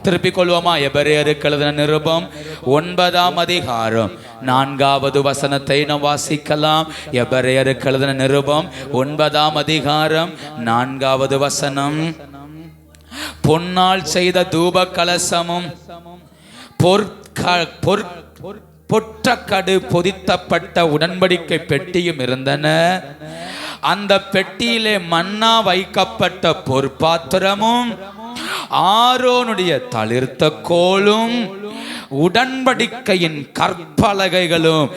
திருப்பிக் கொள்வோமா? எபிரேயருக்கு எழுதின நிருபம் 9ஆம் அதிகாரம் 4வது வசனத்தை நாம் வாசிக்கலாம். எபிரேயருக்கு எழுதின நிருபம் 9ஆம் அதிகாரம் 4வது வசனம். பொன்னால் செய்த தூப கலசமும் பொற்றக்கடு பொதித்தப்பட்ட உடன்படிக்கை பெட்டியும் இருந்தன. அந்த பெட்டியிலே மன்னா வைக்கப்பட்ட பொற்பாத்திரமும் ஆரோனுடைய தளிர்த்த கோலும் உடன்படிக்கையின் கற்பலகைகளும்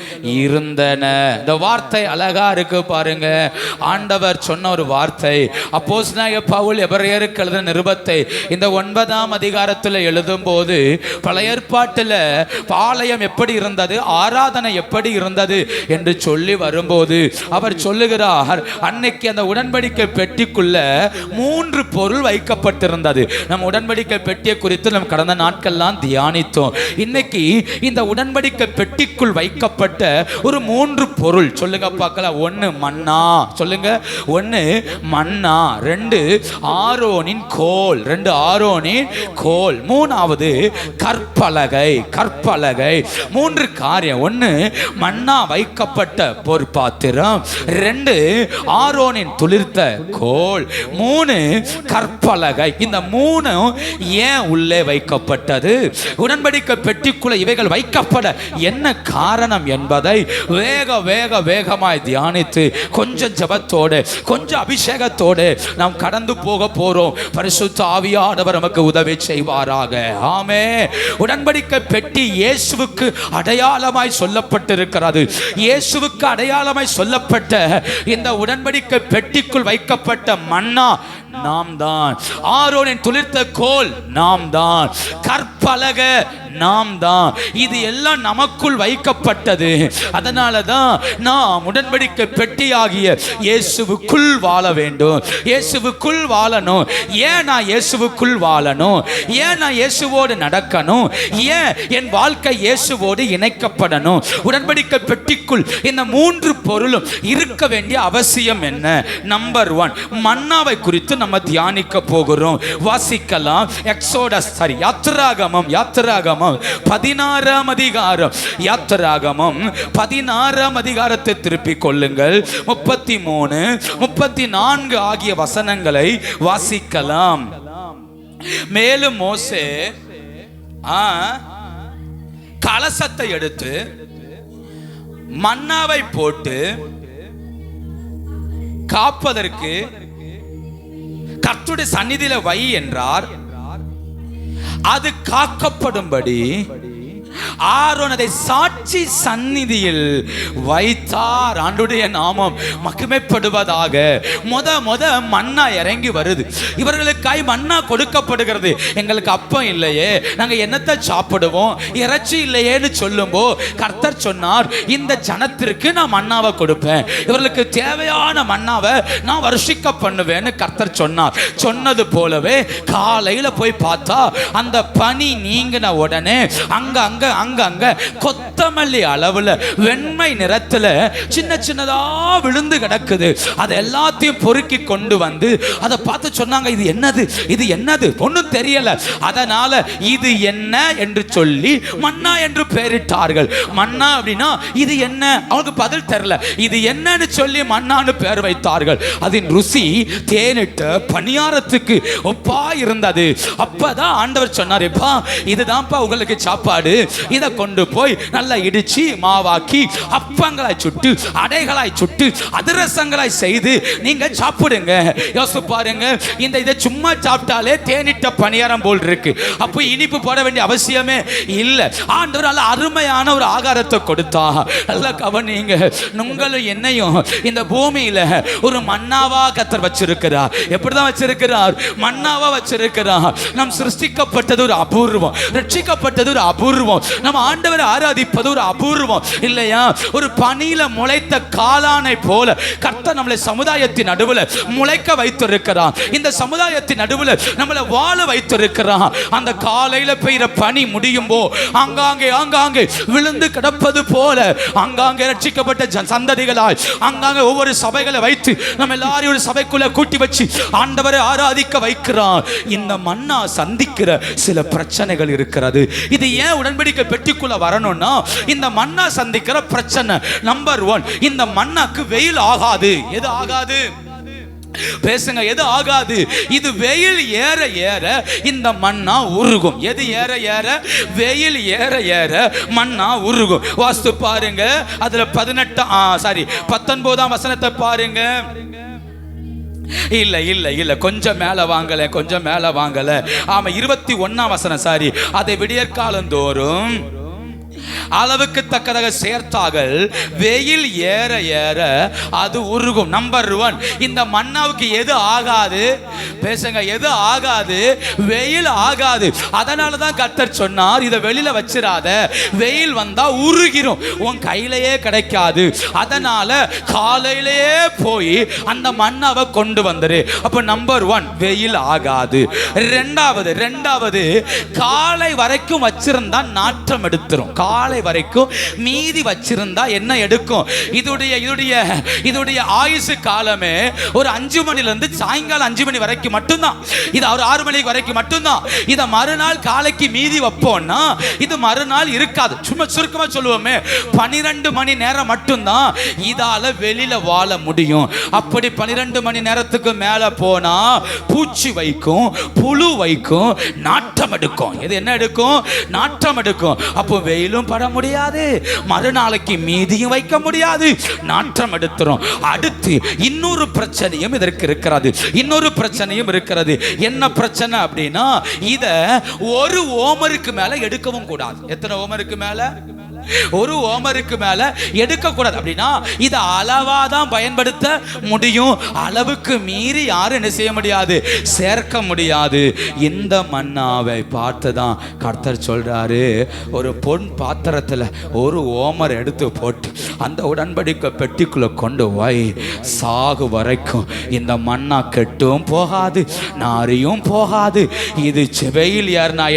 இருந்தன. இந்த வார்த்தை அழகா இருக்கு பாருங்க. ஆண்டவர் சொன்ன ஒரு வார்த்தை. அப்போஸ்தலனாகிய பவுல் எபிரேயருக்கு எழுதின நிருபத்தை இந்த 9ஆம் அதிகாரத்தில் எழுதும் போது பழைய ஏற்பாட்டில் பாளையம் எப்படி இருந்தது, ஆராதனை எப்படி இருந்தது என்று சொல்லி வரும்போது அவர் சொல்லுகிறார், அன்னைக்கு அந்த உடன்படிக்கை பெட்டிக்குள்ள 3 பொருள் வைக்கப்பட்டிருந்தது. நம் உடன்படிக்கை பெட்டியை குறித்து நம் கடந்த நாட்கள்லாம் தியானித்தோம். இன்னைக்கு இந்த உடன்படிக்கை பெட்டிக்குள் வைக்கப்பட்ட ஒரு 3 பொருள் சொல்லுங்க பார்க்கலாம். 1 மன்னா, சொல்லுங்க. 1 மன்னா, 2 ஆரோனின் கோல், 2 ஆரோனின் கோல், 3வது கற்பலகை. கற்பலகை 3 காரியம். 1 மன்னா வைக்கப்பட்ட பொற்பாத்திரம், 2 ஆரோனின் துளிர்த்த கோல், 3 கற்பலகை. இந்த 3 ஏன் உள்ளே வைக்கப்பட்டது, உடன்படிக்கை பெட்டிக்குள்ள இவைகள் வைக்கப்பட என்ன காரணம் என்பதை வேகமாய் தியானித்து கொஞ்சம் ஜெபத்தோடு கொஞ்சம் அபிஷேகத்தோடு நாம் கடந்து போக போறோம். பரிசுத்த ஆவியானவர் நமக்கு உதவி செய்வாராக. ஆமென். உடன்படிக்கை பெட்டி இயேசுவுக்கு அடையாளமாய் சொல்லப்பட்டிருக்கிறது. இயேசுவுக்கு அடையாளமாய் சொல்லப்பட்ட இந்த உடன்படிக்கை பெட்டிக்குள் வைக்கப்பட்ட மன்னா நாம் தான். ஆரோனின் துளிர்த்த கோல் நாம் தான். கற்பலக நாம் தான். இது எல்லாம் நமக்குள் வைக்கப்பட்டது. அதனால தான் நாம் உடன்படிக்கை பெட்டியாகிய இயேசுவுக்குள் வாழ வேண்டும். இயேசுவுக்குள் வாழணும். ஏன் நான் இயேசுவுக்குள் வாழணும்? ஏன் நான் இயேசுவோடு நடக்கணும்? ஏன் என் வாழ்க்கை இயேசுவோடு இணைக்கப்படணும்? உடன்படிக்கை பெட்டிக்குள் இந்த 3 பொருளும் இருக்க வேண்டிய அவசியம் என்ன? நம்பர் 1, மன்னாவை குறித்து நம்ம தியானிக்க போகிறோம். வாசிக்கலாம். எக்ஸோடஸ் யாத்திராகமம் 16ஆம் அதிகாரம். யாத்திராகமம் 16ஆம் அதிகாரத்தை திருப்பிக் கொள்ளுங்கள். 33, 34 ஆகிய வசனங்களை வாசிக்கலாம். மேலும் மோசே கலசத்தை எடுத்து மன்னாவை போட்டு காப்பதற்கு கர்த்தருடைய சந்நிதியில வை என்றார். அது காக்கப்படும்படி ஆரோன் அதை சாட்சி சந்நிதியில் வைத்தார். ஆண்டவருடைய நாமம் மகிமைப்படுவதாக. முத மன்னா இறங்கி வருது. இவர்களுக்காய் மன்னா கொடுக்கப்படுகிறது. எங்களுக்கு அப்பம் இல்லையே, நாங்கள் என்னத்தை சாப்பிடுவோம், இறைச்சி இல்லையேன்னு சொல்லும்போ கர்த்தர் சொன்னார், இந்த ஜனத்திற்கு நான் மன்னாவை கொடுப்பேன், இவர்களுக்கு தேவையான மன்னாவை நான் வருஷிக்க பண்ணுவேன்னு கர்த்தர் சொன்னார். சொன்னது போலவே காலையில போய் பார்த்தா அந்த பனி நீங்கின உடனே அங்க கொத்தமல்லி அளவுல வெண்மை நிறத்துல சின்ன சின்னதா விழுந்து கிடக்குது. அது எல்லாத்தையும் பொறுக்கி கொண்டு வந்து அதை பார்த்து சொன்னாங்க, இது என்னது, இது என்னது, ஒன்னும் தெரியல. அதனால இது என்ன என்று சொல்லி மன்னா என்று பெயரிட்டார்கள். மன்னா அப்படின்னா இது என்ன, அவங்களுக்கு பதில் தெரியல. இது என்னன்னு சொல்லி மன்னான்னு பெயர் வைத்தார்கள். அதன் ருசி தேனிட்ட பணியாரத்துக்கு ஒப்பா இருந்தது. அப்பதான் ஆண்டவர் சொன்னார், இதுதான்ப்பா உங்களுக்கு சாப்பாடு, இதை கொண்டு போய் நல்லா இடிச்சு மாவாக்கி அப்பங்களாய் சுட்டு அடைகளாய் சுட்டு அதிரசங்களாய் செய்து நீங்க சாப்பிடுங்க. யோசிச்சு பாருங்க, இந்த இதை சும்மா சாப்பிட்டாலே தேனிட்ட பணியாரம் போல் இருக்கு. அப்போ இனிப்பு போட வேண்டிய அவசியமே இல்லை. ஆண்டவர் நல்ல அருமையான ஒரு ஆகாரத்தை கொடுத்தா. நல்லா கவனிங்க, உங்களும் என்னையும் இந்த பூமியில ஒரு மன்னாவா கர்த்தர் வச்சிருக்கிறார். எப்படிதான் வச்சிருக்கிறார்? மன்னாவா வச்சிருக்கிறார். நாம் சிருஷ்டிக்கப்பட்டது ஒரு அபூர்வம், ரட்சிக்கப்பட்டது ஒரு அபூர்வம். அபூர்வம். நம்ம ஆண்டவரை ஆராதிப்பது ஒரு அபூர்வம் இல்லையா? ஒரு பனியில முளைத்த காளானை போல கர்த்தர் நம்மளை சமுதாயத்தின் நடுவில் முளைக்க வைத்திருக்கிறான். இந்த சமுதாயத்தின் நடுவில் நம்மளை வாழ வைத்திருக்கிறான். அந்த காலையில பெய்கிற பனி முடியும் போ ஆங்காங்கே விழுந்து கிடப்பது போல ஆங்காங்கே ரட்சிக்கப்பட்ட சந்ததிகளாய் ஆங்காங்கே ஒவ்வொரு சபைகளை வைத்து நம்ம எல்லாரையும் ஒரு சபைக்குள்ள கூட்டி வச்சு ஆண்டவரை ஆராதிக்க வைக்கிறான். இந்த மன்னா சந்திக்கிற சில பிரச்சனைகள் இருக்கிறது. இது ஏன் உடன்படிக்கை பெட்டிக்குள்ள வரணும்னா, இந்த மன்னா சந்திக்கிற பிரச்சனை நம்பர் 1, இந்த மன்னாக்கு வெயில் ஆகாது. எது ஆகாது? பேசுங்க. எது ஆகாது? இது வெயில் ஏற ஏற இந்த மன்னா உருகும். எது ஏற ஏற? வெயில் ஏற ஏற மன்னா உருகும். வாஸ்து பாருங்க, அதுல 19ஆம் வசனத்தை பாருங்க. இல்ல கொஞ்சம் மேல வாங்கல. ஆமா, 21ஆம் வசனம். சாரி, அதை விடியற்காலந்தோறும் அளவுக்கு தக்கதாக சேர்த்தார்கள், வெயில் ஏற ஏற அது உருகும். நம்பர் 1, இந்த மன்னாவுக்கு எது ஆகாது? பேசுங்க. எது ஆகாது? வெயில் ஆகாது. அதனால தான் கர்த்தர் சொன்னார், இதை வெளியில வச்சிராத, வெயில் வந்தா உருகிரும், உன் கையிலேயே கிடைக்காது. அதனால காலையிலேயே போய் அந்த மன்னாவை கொண்டு வந்துரு. அப்ப நம்பர் 1, வெயில் ஆகாது. ரெண்டாவது காலை வரைக்கும் வச்சிருந்தா நாற்றம் எடுத்துரும். காலை வரைக்கும் மீதி வச்சிருந்தா என்ன எடுக்கும்? இதுடைய ஆயுசு காலமே ஒரு 5 மணில இருந்து சாயங்காலம் 5 மணி வரைக்கும் மட்டும்தான். இது ஒரு 6 மணி வரைக்கும் மட்டும்தான். இத மறுநாள் காலைக்கு மீதி வைப்போம்னா இது மறுநாள் இருக்காது. சும்மா சுருக்கமா சொல்லுவோமே, 12 மணி நேரம் மட்டும்தான் இதால வெளியில வாழ முடியும். அப்படி 12 மணி நேரத்துக்கு மேல போனா பூச்சி வைக்கும், புழு வைக்கும், நாற்றம் எடுக்கும். இது என்ன எடுக்கும்? நாற்றம் எடுக்கும். அப்போ வெயிலும் பட முடியாது, மறுநாளைக்கு மீதியும் வைக்க முடியாது, நாற்றம் எடுத்துரும். அடுத்து இன்னொரு பிரச்சனையும் இதற்கு இருக்கிறது. என்ன பிரச்சனை அப்படின்னா, இத ஒரு ஓமருக்கு மேல எடுக்கவும் கூடாது. எத்தனை ஓமருக்கு மேல? ஒரு ஓமருக்கு மேல எடுக்க கூடாது. அப்படின்னா இதை அளவா தான் பயன்படுத்த முடியும். அளவுக்கு மீறி யாரும் என்ன செய்ய முடியாது? சேர்க்க முடியாது. இந்த மன்னாவை பார்த்து தான் கர்த்தர் சொல்றாரு, ஒரு பொன் பாத்திரத்தில் ஒரு ஓமர் எடுத்து போட்டு அந்த உடன்படிக்கை பெட்டிக்குள்ள கொண்டு போய் சாகு வரைக்கும் இந்த மன்னா கெட்டும் போகாது, நாரியும் போகாது. இது வெயில் ஏறினா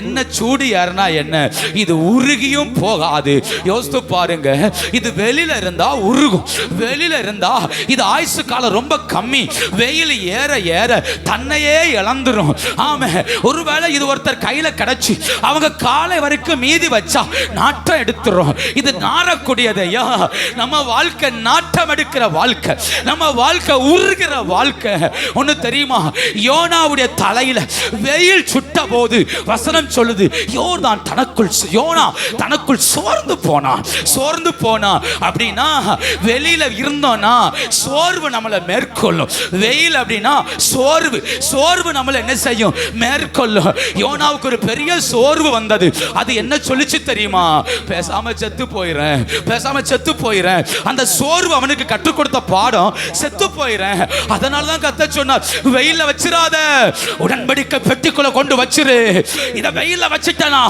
என்ன சூடு ஏறினா என்ன, இது உருகி போகாது. யோசித்து பாருங்க, இது வெளியில இருந்தா உருகும், வெளியில இருந்தா இது ஆயுசு காலம் ரொம்ப கம்மி, வெயில் ஏற ஏற தன்னையே இழந்துரும். ஆமா, ஒருவேளை இது ஒருத்தர் கையில கிடைச்சி அவங்க காலை வரைக்கும் மீதி வச்சா நாற்றம் எடுத்துரும். இது நாரக்கூடியதையா? நம்ம வாழ்க்கை நாட்டம் எடுக்கிற வாழ்க்கை, நம்ம வாழ்க்கை உருகிற வாழ்க்கை. ஒண்ணு தெரியுமா? யோனாவுடைய தலையில வெயில் சுட்ட போது வசனம் சொல்லுது, யோனா தனக்குள் சோர்ந்து போனா. அப்படின்னா வெளியில இருந்தோம்னா சோர்வு நம்மளை மேற்கொள்ளும். வெயில் அப்படின்னா சோர்வு நம்மளை என்ன செய்யும்? மேற்கொள்ளும். யோனாவுக்கு ஒரு பெரிய சோர்வு வந்தது. அது என்ன சொல்லிச்சு தெரியுமா? பேசாம செத்து போயிறேன். அந்த சோர்வு அவனுக்கு கற்றுக் கொடுத்த பாடம், செத்து போயிறேன். அதனாலதான் கர்த்தர் சொன்னார், வெயில வச்சிராத, உடன்படிக்கை பெட்டிக்குள்ள கொண்டு வச்சிரு. இத வெயில வச்சிட்டனா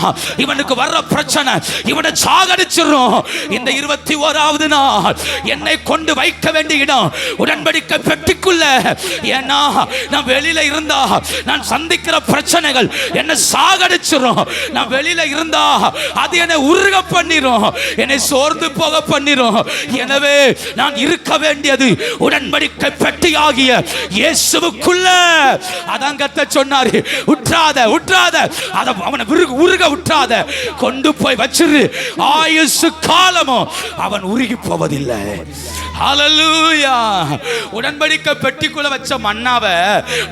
இவனுக்கு வர்ற பிரச்சனை இவனை சாகடிச்சிரும். இந்த 21வது நாள் என்னை கொண்டு வைக்க வேண்டிய இடம் உடன்படிக்கை பெட்டிக்குள்ள. ஏன்னா நான் வெளியில இருந்தா நான் சந்திக்கிற பிரச்சனைகள் என்னை சாகடிச்சிரும். நான் வெளியில இருந்தா அது என்னை உருக பண்ணிரும், என்னை சோர்ந்து போக பண்ணிரும். எனவே நான் இருக்க வேண்டியது உடன்படிக்கை பெட்டியாகிய இயேசுவுக்குள்ள. அதான் கர்த்தர் சொன்னாரு, உற்றாத அத அவனை உருக உற்றாத, கொண்டு போய் வச்சிரு. ஆயுசு காலமும் அவன் உருகி போவதில்லை. ஹல்லேலூயா. உடன்படிக்கை பெட்டிக்குள்ள வச்ச மன்னாவை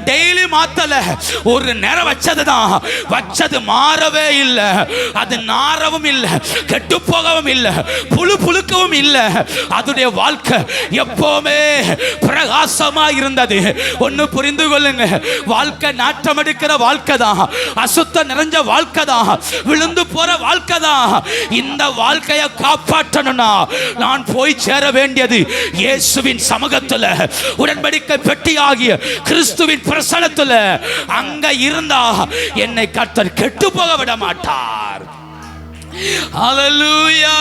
டெய்லி மாத்தல, ஒரு நேரம் வச்சது மாறவே இல்லை. அது நாரவும் இல்லை, கெட்டு போகவும் இல்லை, புழுக்கவும் இல்லை. அதுடைய வாழ்க்கை எப்பவுமே பிரகாசமா இருந்தது. ஒன்னு புரிந்து கொள்ளுங்க, வாழ்க்கை நாட்டம் எடுக்கிற வாழ்க்கை தான், அசுத்தம் நிறைஞ்ச வாழ்க்கை தான், விழுந்து போற வாழ்க்கை தான். இந்த வாழ்க்கையை காப்பாற்றணும்னா நான் போய் சேர வேண்டியது இயேசுவின் சமூகத்தில், உடன்படிக்கை பெட்டியாகிய கிறிஸ்துவின் பிரசன்னத்தில். அங்க இருந்தா என்னை கர்த்தர் கெட்டு போக விட மாட்டார். ஹல்லேலூயா.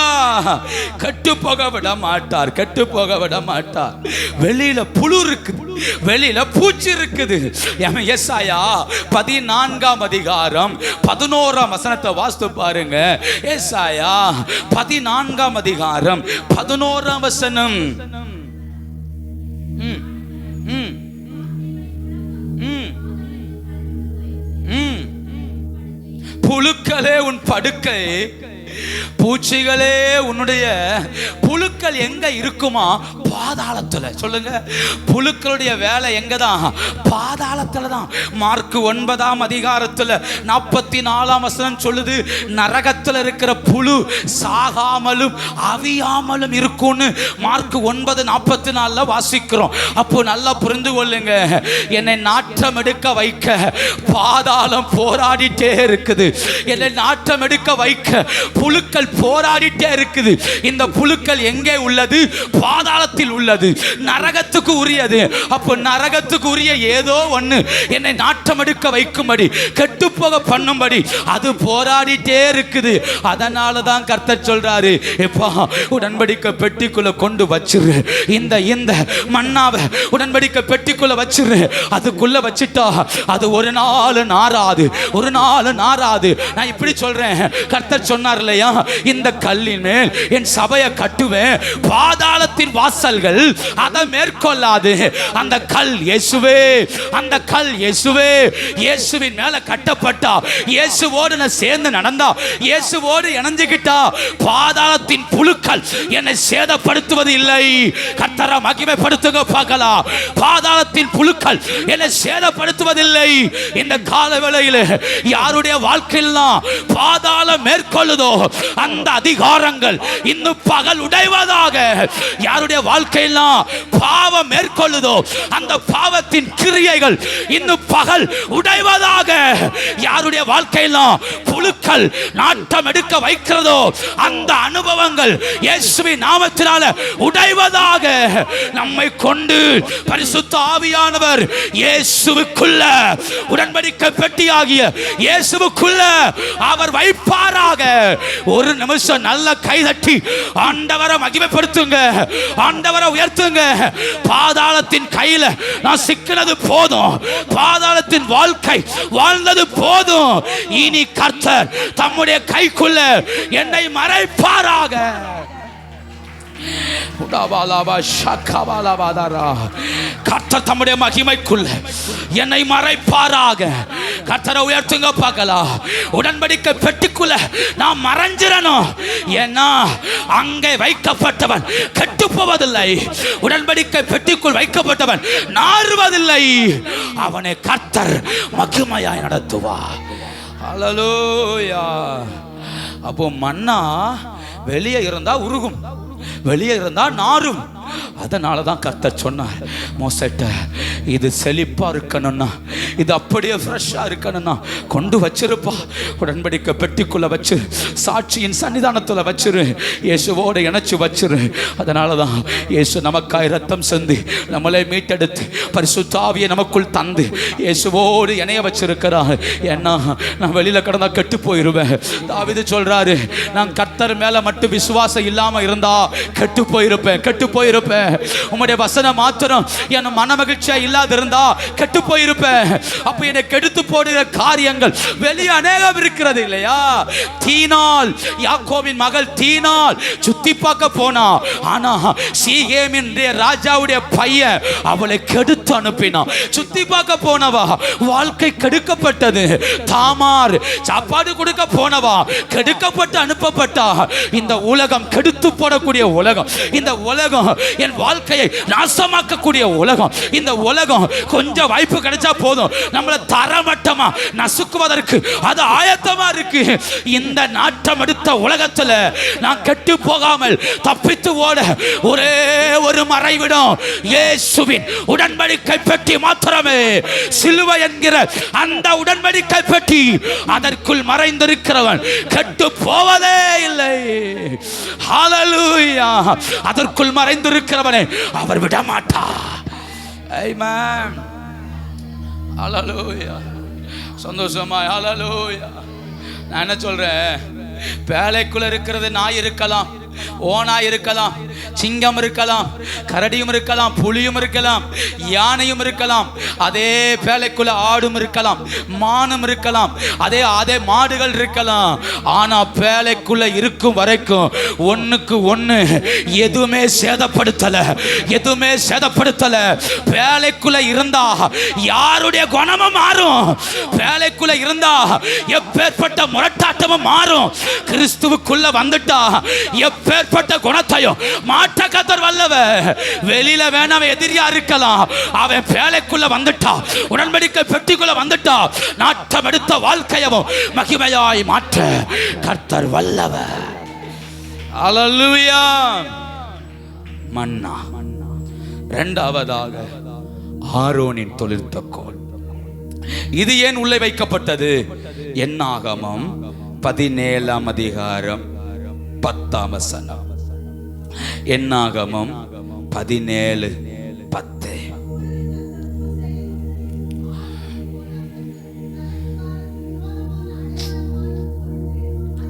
கெட்டு போக விட மாட்டார், கெட்டு போக விட மாட்டார். வெளியில புழு இருக்குது, வெளியில பூச்சி இருக்குது. ஏசாயா 14ஆம் அதிகாரம் 11ஆம் வசனத்தை வாசித்து பாருங்க. ஏசாயா 14ஆம் அதிகாரம் 11ஆம் வசனம். புழுக்களே உன் படுக்கை, பூச்சிகளே உன்னுடைய புழுக்கள் எங்க இருக்குமா? பாதாளத்துல. சொல்லுங்க, புழுக்களுடைய வேலை எங்கதான்? பாதாளத்துல தான். மார்க் 9ஆம் அதிகாரத்துல 44ஆம் வசனம் சொல்லுது, நரகத்துல இருக்கிற புழு சாகாமலும் அவியாமலும் இருக்கும்னு மார்க் 9:44 வாசிக்கிறோம். அப்போ நல்லா புரிந்து கொள்ளுங்க, என்னை நாற்றம் எடுக்க வைக்க பாதாளம் போராடிட்டே இருக்குது. என்னை நாற்றம் எடுக்க வைக்க புழுக்கள் போராடிட்டே இருக்குது. இந்த புழுக்கள் எங்கே உள்ளது? பாதாளத்தில் உள்ளது, நரகத்துக்கு உரியது. அப்போ நரகத்துக்கு உரிய ஏதோ ஒன்று என்னை நாட்டம் எடுக்க வைக்கும்படி, கெட்டுப்போக பண்ணும்படி அது போராடிட்டே இருக்குது. அதனால தான் கர்த்தர் சொல்றாரு, எப்பா உடன்படிக்கை பெட்டிக்குள்ள கொண்டு வச்சிரு, இந்த இந்த மன்னாவை உடன்படிக்கை பெட்டிக்குள்ள வச்சிரு. அதுக்குள்ள வச்சிட்டா அது ஒரு நாள் நாராது, ஒரு நாள் நாராது. நான் இப்படி சொல்றேன், கர்த்தர் சொன்னார் இல்லையா, இந்த கல்லின் மேல் என் சபையை கட்டுவேன், பாதாளத்தின் வாசல்கள் அதை மேற்கொள்ளாது. அந்த கல் இயேசுவே, அந்த கல் இயேசுவே. இயேசுவின் மேல கட்டப்பட்டா, இயேசுவோடு நான் சேர்ந்து நடந்தா, இயேசுவோடு இணைஞ்சுக்கிட்டா, பாதாளத்தின் புழுக்கள் என்னை சேதப்படுத்துவது இல்லை. கர்த்தரை மகிமைப்படுத்துங்க பார்க்கலாம். பாதாளத்தின் புழுக்கள் என்னை சேதப்படுத்துவதில்லை. இந்த கால வேளையில் யாருடைய வாழ்க்கையில் பாதாளம் மேற்கொள்ளுதோ அந்த அதிகாரங்கள் இன்னும் பகல் உடைவதாக. யாருடைய வாழ்க்கையில் பாவம் மேற்கொள்ளுதோ அந்த பாவத்தின் கிரியைகள் இன்னும் பகல் உடைவதாக. யாருடைய வாழ்க்கையில் புழுக்கள் நாட்டம் எடுக்க வைக்கிறதோ அந்த அனுபவங்கள் இயேசுவின் நாமத்தினால உடைவதாக. நம்மை கொண்டு பரிசுத்த ஆவியானவர் இயேசுவுக்குள்ள உடன்படிக்கை பெட்டியாகிய இயேசுவுக்குள்ள அவர் வைப்பாராக. ஒரு நிமிஷம் நல்ல கைதட்டி ஆண்டவரை மகிமைப்படுத்துங்க, ஆண்டவரை உயர்த்துங்க. பாதாளத்தின் கையில நான் சிக்கினது போதும், பாதாளத்தின் வாழ்க்கை வாழ்ந்தது போதும். இனி கர்த்தர் தம்முடைய கைக்குள்ள என்னை மறைப்பாராக. கர்த்தர் தம்முடைய மகிமைக்குள்ள என்னை மறைப்பாராக. கர்த்தரை உயர்த்துங்க பார்க்கலாம். உடன்படிக்கை பெட்டிக்குள்ள நான் மறைஞ்சிரணும். ஏன்னா அங்கே வைக்கப்பட்டவன் கெட்டு போவதில்லை, உடன்படிக்கை பெட்டிக்குள் வைக்கப்பட்டவன் நாறுவதில்லை. அவனை கர்த்தர் மகிமையாய் நடத்துவார். ஹல்லேலூயா. அப்போ மன்னா வெளியே இருந்தா உருகும், வெளியே இருந்தா நாரும். அதனால தான் கர்த்தர் சொன்னார் மோசேட்ட, இது செழிப்பா இருக்கணும்னா, இது அப்படியே ஃப்ரெஷ்ஷா இருக்கணும்னா கொண்டு வச்சிருப்பா, உடன்படிக்கை பெட்டிக்குள்ள வச்சு சாட்சியின் சன்னிதானத்தில் வச்சிரு, இயேசுவோடு இணைச்சு வச்சிரு. அதனால தான் இயேசு நமக்காய் ரத்தம் சிந்தி நம்மளை மீட்டெடுத்து பரிசுத்த ஆவியை நமக்குள் தந்து இயேசுவோடு இணைய வச்சிருக்கிறார். ஏன்னா நான் வெளியில கடந்தா கெட்டு போயிருவேன். தாவீது சொல்றாரு, நான் கர்த்தர் மேல மட்டும் விசுவாசம் இல்லாம இருந்தா கெட்டு போயிருப்பேன், கெட்டு போயிருப்பேன். உம்முடைய வசனம் மாத்திரம் என் மன மகிழ்ச்சியா இல்லாத இருந்தா கெட்டு போயிருப்பேன். அப்ப என்னை கெடுத்து போடுகிற காரியங்கள் வெளியே அநேகம் இருக்கிறது இல்லையா? தீனாள், யாக்கோபின் மகள் தீனாள் சுத்தி பார்க்க போனா, ஆனா சீகேமின் ராஜாவுடைய பையன் அவளை கெடுத்து அனுப்பினான். சுத்தி பார்க்க போனவா வாழ்க்கை கெடுக்கப்பட்டது. தாமார் சாப்பாடு கொடுக்க போனவா கெடுக்கப்பட்டு அனுப்பப்பட்டா. இந்த உலகம் கெடுத்து போடக்கூடிய உலகம், இந்த உலகம் என் வாழ்க்கையை நாசமாக்கக்கூடிய உலகம். இந்த உலகம் கொஞ்சம் வாய்ப்பு கிடைச்சா போதும் நம்மளை தரமட்டமா நசுக்குவதற்கு அது ஆயத்தமா இருக்கு. இந்த நாட்டம் எடுத்த உலகத்துல நான் கெட்டு போகாமல் தப்பித்து ஓட ஒரே ஒரு மறைவிடம், இயேசுவின் உடன்படிக்கை பெட்டி மாத்திரமே. சிலுவை என்கிற அந்த உடன்படிக்கை பெட்டி, அதற்குள் மறைந்திருக்கிறவன் கெட்டு போவதே இல்லை. ஹல்லேலூயா. அதற்குள் மறைந்திருக்கிறவனை அவர் விட மாட்டார். ஆமென். ஹல்லேலூயா. சந்தோஷமா ஹல்லேலூயா. நான் என்ன சொல்றேன், பேழைக்குள்ள இருக்கிறது நாய் இருக்கலாம், ஓனாய் இருக்கலாம், சிங்கம் இருக்கலாம், கரடியும் இருக்கலாம், புலியும் இருக்கலாம், யானையும் இருக்கலாம், அதே பேழைக்குள்ள ஆடும் இருக்கலாம், மானும் இருக்கலாம், அதே மாடுகள் இருக்கலாம். ஆனா பேழைக்குள்ள இருக்கும் வரைக்கும் ஒண்ணுக்கு ஒண்ணு எதுவுமே சேதப்படுத்தல, எதுவுமே சேதப்படுத்தல. பேழைக்குள்ள இருந்தா யாருடைய குணமும் மாறும். பேழைக்குள்ள இருந்தா எப்பேற்பட்ட முரட்டாட்டமும் மாறும். கிறிஸ்துவுக்குள்ள வந்துட்டா எப்பேற்பட்ட குணத்தையும் மாற்ற கர்த்தர் வல்லவர். வெளியில வேணாம் எதிரியா இருக்கலாம், அவன் பேழைக்குள்ள வந்துட்டா, உடன்படிக்கை பெட்டிக்குள்ள வந்துட்டா, நாட்டம் எடுத்த வாழ்க்கையவும் மகிமையாய் மாற்ற கர்த்தர் வல்லவர். அல்லேலூயா. மன்னா. இரண்டாவதாக ஆரோனின் தொழிற்த கோல். இது ஏன் உள்ளே வைக்கப்பட்டது? என்னாகமம் 17ஆம் அதிகாரம் 10ஆம் வசனம். என்னாகமம் 17:10.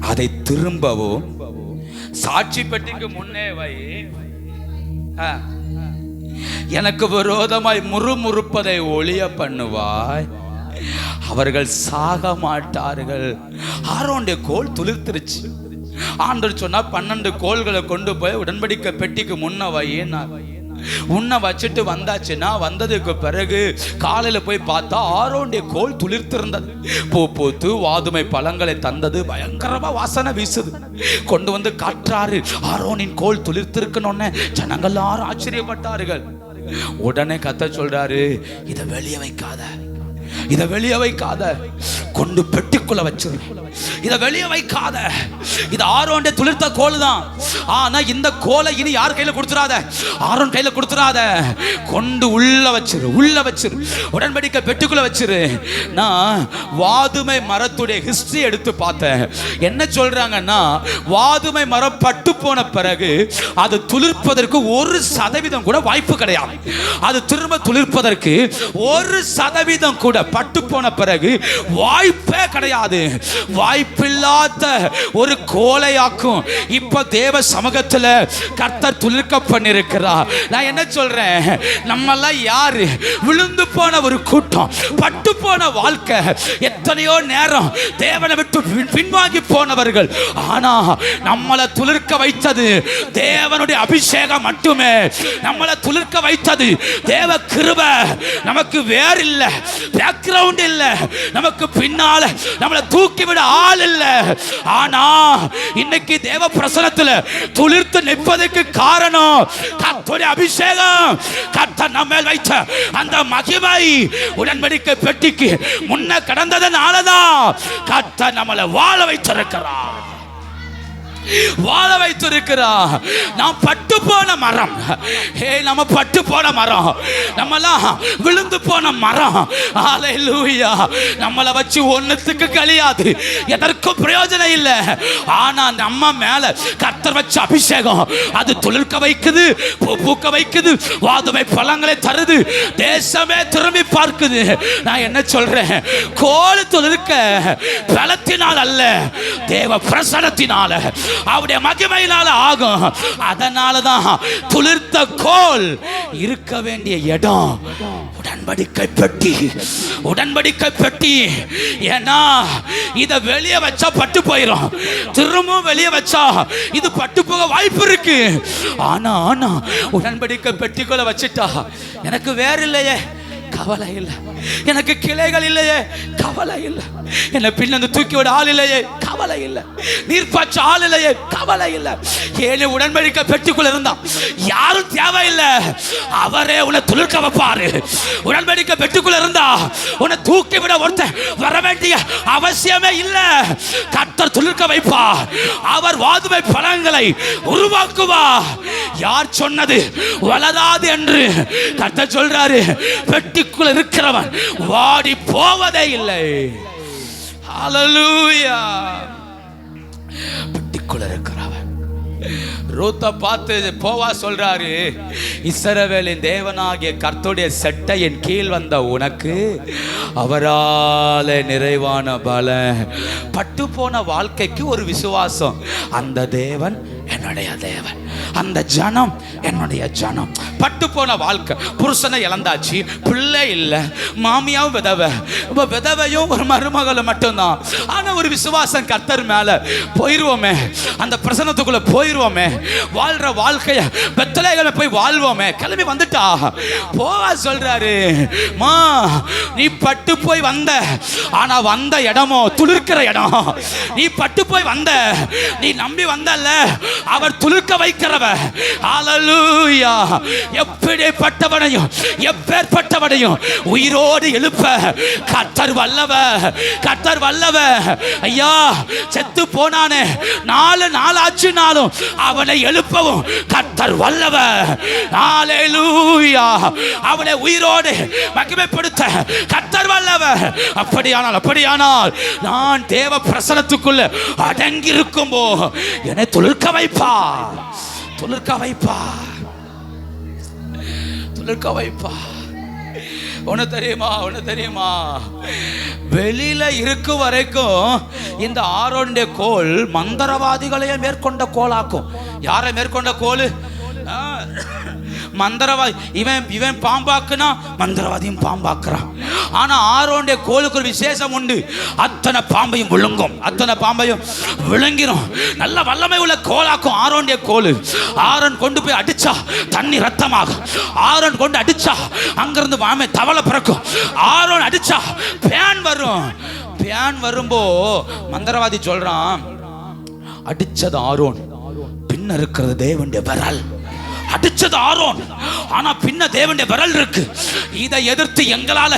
அதை திரும்பவும் சாட்சி பெட்டிக்கு முன்னே வை. எனக்கு விரோதமாய் முறுமுறுப்பதை ஒளிய பண்ணுவாய், அவர்கள் சாக மாட்டார்கள். ஆரோனுடைய கோல் துளிர்த்துருச்சு. ஆண்டவர் சொன்னா 12 கோல்களை கொண்டு போய் உடன்படிக்கை பெட்டிக்கு முன்ன வையினார். உன்னை வச்சுட்டு வந்தாச்சுன்னா, வந்ததுக்கு பிறகு காலையில போய் பார்த்தா ஆரோனுடைய கோல் துளிர்த்திருந்தது, பூ பூத்து வாதுமை பழங்களை தந்தது, பயங்கரமா வாசனை வீசுது. கொண்டு வந்து காற்றாரு, ஆரோனின் கோல் துளிர்த்திருக்கணும்னு ஜனங்கள் எல்லாரும் ஆச்சரியப்பட்டார்கள். உடனே கர்த்தர் சொல்றாரு, இதை வெளியே வைக்காத, இதை வெளியே வைக்காத, கொண்டு பெட்டிக்குள்ள வச்சிரு. இதை வெளியே வைக்காத. இது ஆரோனுடைய துளிர்த்த கோல் தான். ஆனா இந்த கோலை இனி யார் கையில கொடுத்துறாத, ஆரோன் கையில கொடுத்துறாத. கொண்டு உள்ள வச்சிரு, உள்ள வச்சிரு, உடன்படிக்கை பெட்டிக்குள்ள வச்சிரு. நான் வாதுமை மரத்துடைய ஹிஸ்டரி எடுத்து பார்த்தேன். என்ன சொல்றாங்கன்னா, வாதுமை மரம் பட்டு போன பிறகு அது துளிர்ப்பதற்கு 1% கூட வாய்ப்பு கிடையாது. அது திரும்ப துளிர்ப்பதற்கு 1% கூட பட்டு போன பிறகு வாய்ப்பே கிடையாது. வாய்ப்பில்லாத ஒரு கோலையாக்கும் இப்ப தேவ சமூகத்தில் கர்த்தர் துளிர்க்க பண்ணிருக்கிறார். நான் என்ன சொல்றேன், நம்ம எல்லாம் யாரு? விழுந்து போன ஒரு கூட்டம், பட்டு போன வாழ்க்கை, எத்தனையோ நேரம் தேவனை விட்டு பின்வாங்கி போனவர்கள். ஆனா நம்மளை துளிர்க்க வைத்தது தேவனுடைய அபிஷேகம் மட்டுமே. நம்மளை துளிர்க்க வைத்தது தேவ கிருபை. நமக்கு வேற இல்ல, பேக்ரவுண்ட் இல்ல, நமக்கு பின்னால நம்மளை தூக்கிவிட ஆள் இல்ல. ஆனா இன்னைக்கு தேவ பிரசன்னத்துல துளிர்த்து நிற்பதற்கு காரணம் கர்த்தருடைய அபிஷேகம். கர்த்தர் நம்ம மேல் வைத்த அந்த மகிமை உடன்படிக்கை பெட்டிக்கு முன்ன கடந்ததனாலதான் கர்த்தர் நம்மளை வாழ வைத்திருக்கிறார், வாழ வைத்திருக்கிறார். நாம் பட்டு போன மரம், நம்ம பட்டு போன மரம், நம்மலாம் விழுந்து போன மரம். ஹல்லேலூயா. நம்மளை வச்சு ஒண்ணுத்துக்கு கழியாது, எதற்கும் பிரயோஜனம் இல்லை. ஆனா நம்ம மேல கர்த்தர் வச்ச அபிஷேகம் அது துளிர்க்க வைக்குது, பூக்க வைக்குது, வாதுமை பழங்களை தருது, தேசமே திரும்பி பார்க்குது. நான் என்ன சொல்றேன், கோல் துளிர்க்க பலத்தினால் அல்ல, தேவ பிரசன்னத்தினால, அவருடைய மகிமையினால ஆகும். அதனாலதான் துளிர்த்த கோல் இருக்க வேண்டிய இடம் உடன்படிக்கை பெட்டி, உடன்படிக்கை பெட்டி. ஏன்னா இத வெளியே வச்சா பட்டு போயிடும், திரும்பவும் வெளியே வச்சா இது பட்டு போக வாய்ப்பு இருக்கு. ஆனா உடன்படிக்கை பெட்டிக்குள்ள வச்சுட்டா எனக்கு வேற இல்லையே, கவலை இல்லை. எனக்கு கிளைகள் இல்லையே, கவலை இல்லை. என்னை பின்னந்து தூக்கி விட ஆள் இல்லையே, கவலை இல்லை. நீர் பாய்ச்ச ஆள் இல்லையே, கவலை இல்லை. ஏழு உடன்படிக்கை பெட்டிக்குள்ள இருந்தா யாரும் தேவையில்லை, அவரே உன்னை துளிர்க்க வைப்பாரு. உடன்படிக்கை பெட்டிக்குள்ள இருந்தா உன்னை தூக்கி விட ஒருத்தன் வர வேண்டிய அவசியமே இல்லை. கர்த்தர் துளிர்க்க வைப்பார், அவர் வாதுமை பழங்களை உருவாக்குவார். யார் சொன்னது வளராது என்று கர்த்தர் சொல்றாரு. பெட்டிக்குள்ள இருக்கிறவன் வாடி போவதே இல்லை. ஹல்லேலூயா. பெட்டிக்குள்ள இருக்கிறவன் ரூத்தை பார்த்து போவா சொல்றாரு, இஸ்ரவேலின் தேவனாகிய கர்த்தருடைய செட்டை என் கீழ் வந்த உனக்கு அவரால நிறைவான பலன். பட்டு போன வாழ்க்கைக்கு ஒரு விசுவாசம், அந்த தேவன் என்னுடைய தேவன், அந்த ஜனம் என்னுடைய ஜனம். பட்டு போன வாழ்க்கை, புருஷனை இழந்தாச்சு, பிள்ளை இல்லை, மாமியாவும் விதவை, விதவையும் ஒரு மருமகளும் மட்டும்தான். ஆனா ஒரு விசுவாசம், கர்த்தர் மேல போயிருவோமே, அந்த பிரசன்னத்துக்குள்ள போயிருவோமே, வாழ்ற வாழ்க்கைய பெத்தலேகளை போய் வாழ்வோமே. கிளம்பி வந்துட்டா போவா சொல்றாரு, மா நீ பட்டு போய் வந்த, ஆனா வந்த இடமோ துளிர்க்கிற இடம். நீ பட்டு போய் வந்த, நீ நம்பி வந்தல்ல, அவர் துளிர்க்க வைக்கிறவர். ஹல்லேலூயா. எப்படிப்பட்டவனையும் எப்பேற்பட்டவனையும் உயிரோடு எழுப்ப கர்த்தர் வல்லவர், கர்த்தர் வல்லவர். ஐயா செத்து போனானே, 4 நாளாச்சுனாலும் அவனை எழுப்பவும் கர்த்தர் வல்லவர். ஹல்லேலூயா. அவனை உயிரோடு மகிமைப்படுத்த கர்த்தர் வல்லவர். அப்படியானால் நான் தேவ பிரசன்னத்துக்குள்ள அடங்கி இருக்கும்போ என்னை துளிர்க்க வைப்பா, துளிர்க்க வைப்பா, துளிர்க்க வைப்பா. ஒன்று தெரியுமா, வெளியில இருக்கும் வரைக்கும் இந்த ஆரோனுடைய கோல் மந்திரவாதிகளையே மேற்கொண்ட கோலாக்கும். யாரை மேற்கொண்ட கோல்? மந்திரவாதி. இவன் பாம்பாக்குனா மந்திரவாதியும் பாம்பாக்குறான். ஆனா ஆரோனுடைய கோலுக்கு ஒரு விசேஷம் உண்டு, அத்தனை பாம்பையும் விழுங்கும், அத்தனை பாம்பையும் விழுங்கிரும். நல்ல வல்லமை உள்ள கோலாக்கும் ஆரோனுடைய கோலு. ஆரோன் கொண்டு போய் அடிச்சா தண்ணி ரத்தமாகும். ஆரோன் கொண்டு அடிச்சா அங்கிருந்து வாமை தவளை பிறக்கும். ஆரோன் அடிச்சா பேன் வரும். பேன் வரும்போ மந்திரவாதி சொல்றான், அடிச்சது ஆரோன், பின்ன இருக்கிறது தேவனுடைய விரல். அடிச்சது ஆரோன், ஆனா பின்ன தேவனுடைய விரல் இருக்கு. இதை எதிர்த்து எங்களால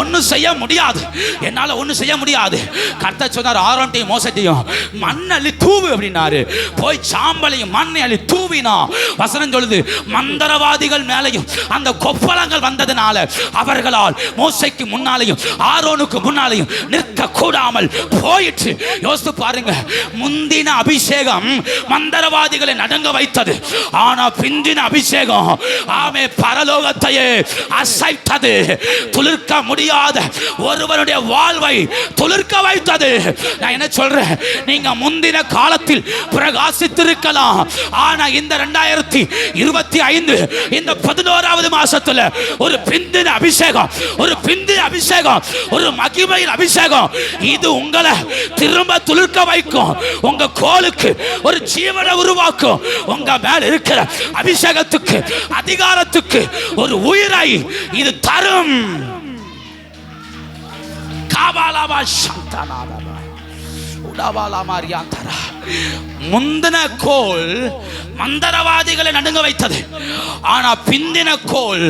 ஒன்னும் செய்ய முடியாது, என்னால ஒன்னும் செய்ய முடியாது. கர்த்தர் சொன்னார், ஆரோன்டையும் மோசத்தையும் மண்ணள்ளி தூவு அப்படின்னாரு. போய் சாம்பலையும் மண்ணை அள்ளி தூவினா, வசனம் சொல்லுது, மந்திரவாதிகள் மேலையும் அந்த கொப்பளங்கள் வந்ததுனால அவர்களால் மோசைக்கு முன்னாலையும் ஆரோனுக்கு முன்னாலையும் நிற்க கூடாமல் போயிற்று. யோசித்து பாருங்க, முந்தின அபிஷேகம் மந்திரவாதிகளை நடுங்க வைத்தது, ஆனா பிந்தின அபிஷேகம் ஆமே பரலோகத்தையே அசைத்தது. துளிர்க்க முடியாத ஒருவனுடைய வாழ்வை துளிர்க்க வைத்தது. நான் என்ன சொல்றேன், நீங்க முந்தின காலத்தில் பிரகாசித்திருக்கலாம், ஆனா இந்த 2025 இந்த 11வது மாசத்துல ஒரு பிந்தின அபிஷேகம், ஒரு பிந்தின அபிஷேகம், ஒரு மகிமையின் அபிஷேகம், இது உங்களை திரும்ப துளிர்க்க வைக்கும். உங்க கோலுக்கு ஒரு ஜீவனை உருவாக்கும். உங்க மேல இருக்கிற அபிஷேகத்துக்கு, அதிகாரத்துக்கு ஒரு உயிரை இது தரும். காபாலாபா சந்தனாதா உடாபாலா மாரியாந்தரா. முந்தின கோல் மந்திரவாதிகளை நடுங்க வைத்தது, ஆனா பிந்தின கோல்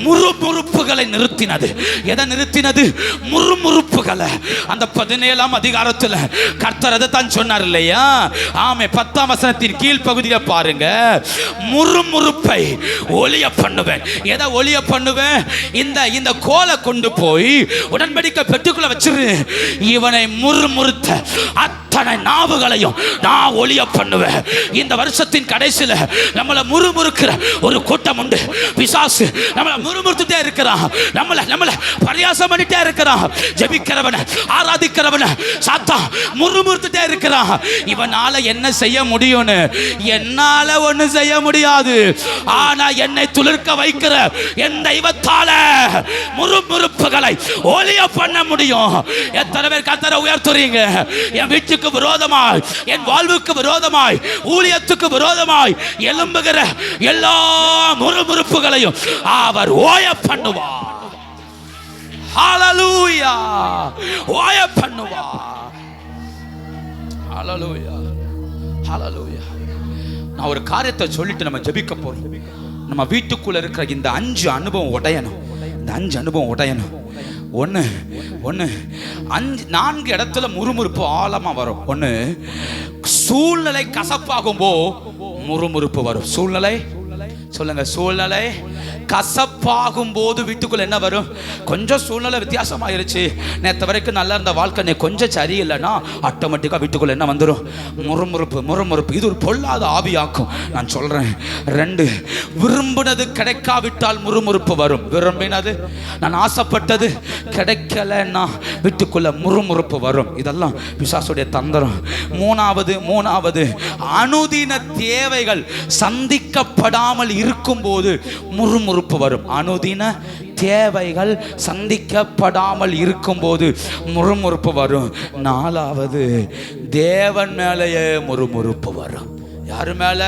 முறுமுறுப்புகளை நிறுத்தினது. எதை நிறுத்தினது? முறுமுறுப்புகளை. அந்த 17ஆம் அதிகாரத்தில் கர்த்தர் அதை தான் சொன்னார் இல்லையா? ஆமே, 10ஆம் வசனத்தின் கீழ் பகுதியில பாருங்க, முறுமுறுப்பை ஒளிய பண்ணுவேன். எதை ஒளிய பண்ணுவேன்? இந்த கோலை கொண்டு போய் உடன்படிக்கை பெட்டுக்குள்ள வச்சிரு. இவனை முறுமுறுத்த அத்தனை நாவுகளையும் நான் ஒளிய பண்ணுவேன். இந்த வருஷத்தின் கடைசியில நம்மளை முறுமுறுக்கிற ஒரு கூட்டம் உண்டு. பிசாசு நம்மளை முறுமுறுத்துட்டே இருக்கிறான், நம்மளை பரியாசம் பண்ணிட்டே இருக்கிறான். ஜெபிக்கிறவன, ஆராதிக்கிறவன சாத்தான் முறுமுறுத்துட்டே இருக்கிறான். இவனால என்ன செய்ய முடியும்னு? என்னால ஒண்ணு செய்ய முடியாது, ஆனா என்னை துளிர்க்க வைக்கிற என் தெய்வத்தால முறுமுறுப்புகளை ஒளிய பண்ண முடியும். எத்தனை பேர் கர்த்தரை உயர்த்துறீங்க? என் வீட்டுக்கு விரோதமாய், என் வாழ்வுக்கு விரோதமாய், ஊழியத்துக்கு விரோதமாய் எழும்புகிற எல்லா முறுமுறுப்புகளையும் அவர் ஓய பண்ணுவார். ஹல்லேலூயா. ஓய பண்ணுவார். ஹல்லேலூயா, ஹல்லேலூயா. நான் ஒரு காரியத்தை சொல்லிட்டு நம்ம ஜெபிக்க போறோம். நம்ம வீட்டுக்குள்ள இருக்கிற இந்த 5 அனுபவம் உடையணும். இந்த 5 அனுபவம் உடையணும். ஒன்று 4 இடத்துல முறுமுறுப்பு ஆழமா வரும். ஒன்று, சூழ்நிலை கசப்பாகும்போ முறுமுறுப்பு வரும். சூழ்நிலை சொல்லுங்க, சூழ்நிலை கசப்பாகும் போது வீட்டுக்குள்ள என்ன வரும்? கொஞ்சம் சூழ்நிலை வித்தியாசமாயிருச்சு, நேற்று வரைக்கும் நல்லா இருந்த வாழ்க்கை கொஞ்சம் சரியில்லைன்னா ஆட்டோமேட்டிக்காக வீட்டுக்குள்ள என்ன வந்துடும்? முறுமுறுப்பு. முறுமுறுப்பு இது ஒரு பொல்லாத ஆவியாக்கும். நான் சொல்றேன், 2, விரும்பினது கிடைக்காவிட்டால் முறுமுறுப்பு வரும். விரும்பினது, நான் ஆசைப்பட்டது கிடைக்கலன்னா வீட்டுக்குள்ள முறுமுறுப்பு வரும். இதெல்லாம் பிசாசுடைய தந்திரம். மூணாவது அனுதின தேவைகள் சந்திக்கப்படாமல் இருக்கும்போது முறுமுறுப்பு வரும். அனுதின தேவைகள் சந்திக்கப்படாமல் இருக்கும்போது முறுமுறுப்பு வரும். 4வது தேவன் மேலேயே முறுமுறுப்பு வரும். யாரு மேல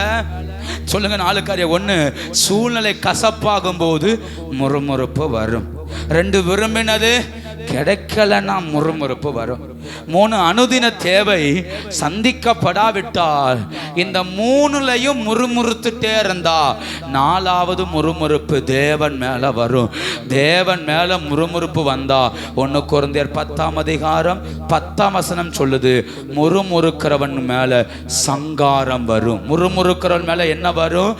சொல்லுங்க? 4 காரியம். 1, சூழ்நிலை கசப்பாகும் போது முறுமுறுப்பு வரும். 2, விரும்பினது கிடைக்கலன்னா முறுமுறுப்பு வரும். 3, அனுதின தேவை சந்திக்கப்படாவிட்டால். இந்த 3லையும் முறுமுறுத்துட்டே இருந்தா 4வது முறுமுறுப்பு தேவன் மேல வரும். தேவன் மேல முறுமுறுப்பு வந்தா 1 கொரிந்தியர் 10ஆம் அதிகாரம் 10ஆம் வசனம் சொல்லுது, முறுமுறுக்கிறவன் மேல சங்காரம் வரும். முறுமுறுக்கிறவன் மேல என்ன வரும்?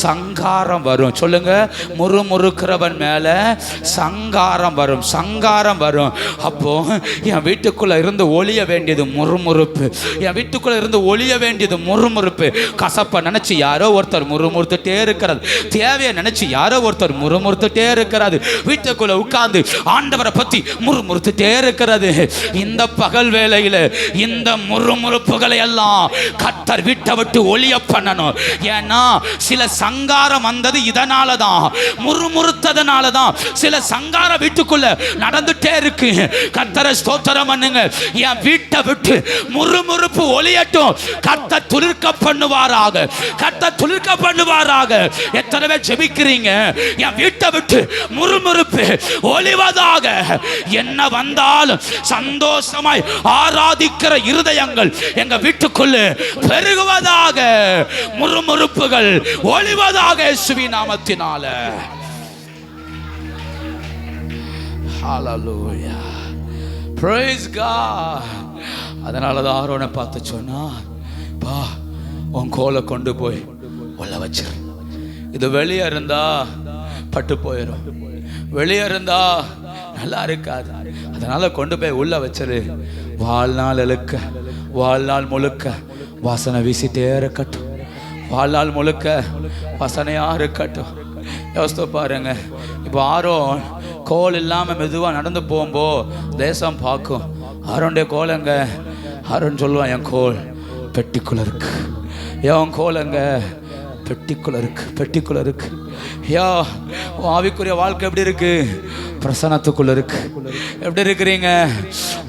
சங்காரம் வரும். சொல்லுங்க, முறுமுறுக்கிறவன் மேல சங்காரம் வரும். சங்காரம் வரும். அப்போ என் வீட்டுக்குள்ள இருந்து ஒளிய வேண்டியது முறுமுறுப்பு. என் வீட்டுக்குள்ள இருந்து ஒளிய வேண்டியது முறுமுறுப்பு. கசப்ப நினைச்சு யாரோ ஒருத்தர் முறுமுறுத்துட்டே இருக்கிறது. தேவையை நினைச்சு யாரோ ஒருத்தர் முறுமுறுத்துட்டே இருக்கிறது. வீட்டுக்குள்ள உட்கார்ந்து ஆண்டவரை பத்தி முறுமுறுத்துட்டே இருக்கிறது. இந்த பகல் வேளையில இந்த முறுமுறுப்புகளை எல்லாம் கர்த்தர் வீட்டை விட்டு ஒளிய பண்ணணும். ஏன்னா சில சங்காரம் வந்தது இதனாலதான், முறுமுறுத்ததனாலதான். சில சங்காரம் வீட்டுக்குள்ள நடந்துட்டே இருக்கு. கர்த்தரை ஸ்தோத்திரம் பண்ணுங்க. என் வீட்டை விட்டு முறுமுறுப்பு ஒளியட்டும். கர்த்தர் துளிர்க்க பண்ணுவாராக. கர்த்தர் துளிர்க்க பண்ணுவாராக. எத்தனை பேர் ஜெபிக்கிறீங்க? என் வீட்டை விட்டு முறுமுறுப்பு ஒளிவதாக. என்ன வந்தாலும் சந்தோஷமாய் ஆராதிக்கிற இருதயங்கள் எங்க வீட்டுக்குள்ள பெருகுவதாக. முறுமுறுப்புகள் ஒளிவதாக இயேசுவின் நாமத்தினால. Hallelujah. Praise God. அதனால தான் ஆரோனை பார்த்து சொன்னார், பா உன் கோலை கொண்டு போய் உள்ள வச்சிரு. இது வெளியே இருந்தா பட்டு போயிடும், வெளியே இருந்தா நல்லா இருக்காது. அதனால கொண்டு போய் உள்ள வச்சிரு. வாழ்நாள் முழுக்க வாசனை வீசிட்டே இருக்கட்டும். வாழ்நாள் முழுக்க வாசனையா இருக்கட்டும். யோசித்து பாருங்க, இப்போ ஆரோன் கோல் இல்லாமல் மெதுவாக நடந்து போகும்போ தேசம் பார்க்கும். ஆரோனுடைய கோலங்க. ஆரோன் சொல்லுவான், என் கோல் பெட்டிக்குள்ள இருக்கு. என் கோலங்க பெட்டிக்குள்ள இருக்கு. யா ஆவிக்குரிய வாழ்க்கை எப்படி இருக்கு? பிரசன்னத்துக்குள்ள இருக்கு. எப்படி இருக்கிறீங்க?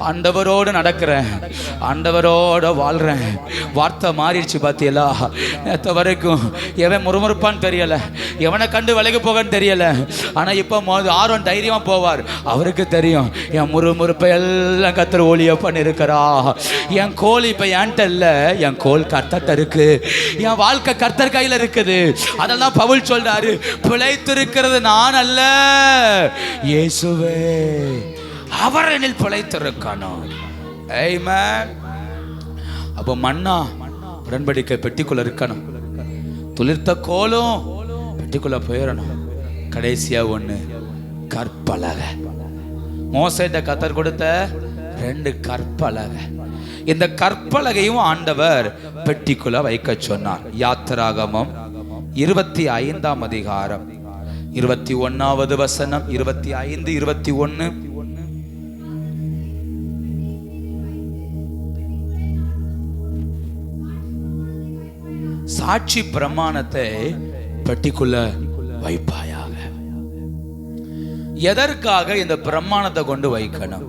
ஆண்டவரோடு நடக்கிறேன், ஆண்டவரோட வாழ்றேன். வார்த்தை மாறிடுச்சு பாத்தியலா? நேற்று வரைக்கும் எவன் முறுமுறுப்பான்னு தெரியல, எவனை கண்டு விலகி போகன்னு தெரியல. ஆனா இப்ப ஆரோன் தைரியமா போவார். அவருக்கு தெரியும் என் முறுமுறுப்பை எல்லாம் கர்த்தர் ஒளிய பண்ணிருக்கிறா. என் கோல் இப்ப என்கிட்ட இல்ல, என் கோல் கர்த்தர்ட்ட இருக்கு. என் வாழ்க்கை கர்த்தர் கையில இருக்குது. அதெல்லாம் பவுல் சொல்றாரு, பிழைத்திருக்கிறது நான் அல்ல, இயேசுவே அவர் என்னில் பிழைத்திருக்கணும். ஆமென். அப்போ மன்னா உடன்படிக்கை பெட்டிக்குள்ள இருக்கணும். துளிர்த்த கோலும் பெட்டிக்குள்ள போயிடணும். கடைசியா 1 கற்பலகை. மோசேட்ட கர்த்தர் கொடுத்த 2 கற்பலகை. இந்த கற்பலகையும் ஆண்டவர் பெட்டிக்குள்ள வைக்க சொன்னார். யாத்திராகமம் 25ஆம் அதிகாரம் 21வது வசனம், 25, 21. சாட்சி பிரமாணத்தை பெட்டிக்குள்ள வைப்பாயாக. எதற்காக இந்த பிரமாணத்தை கொண்டு வைக்கணும்?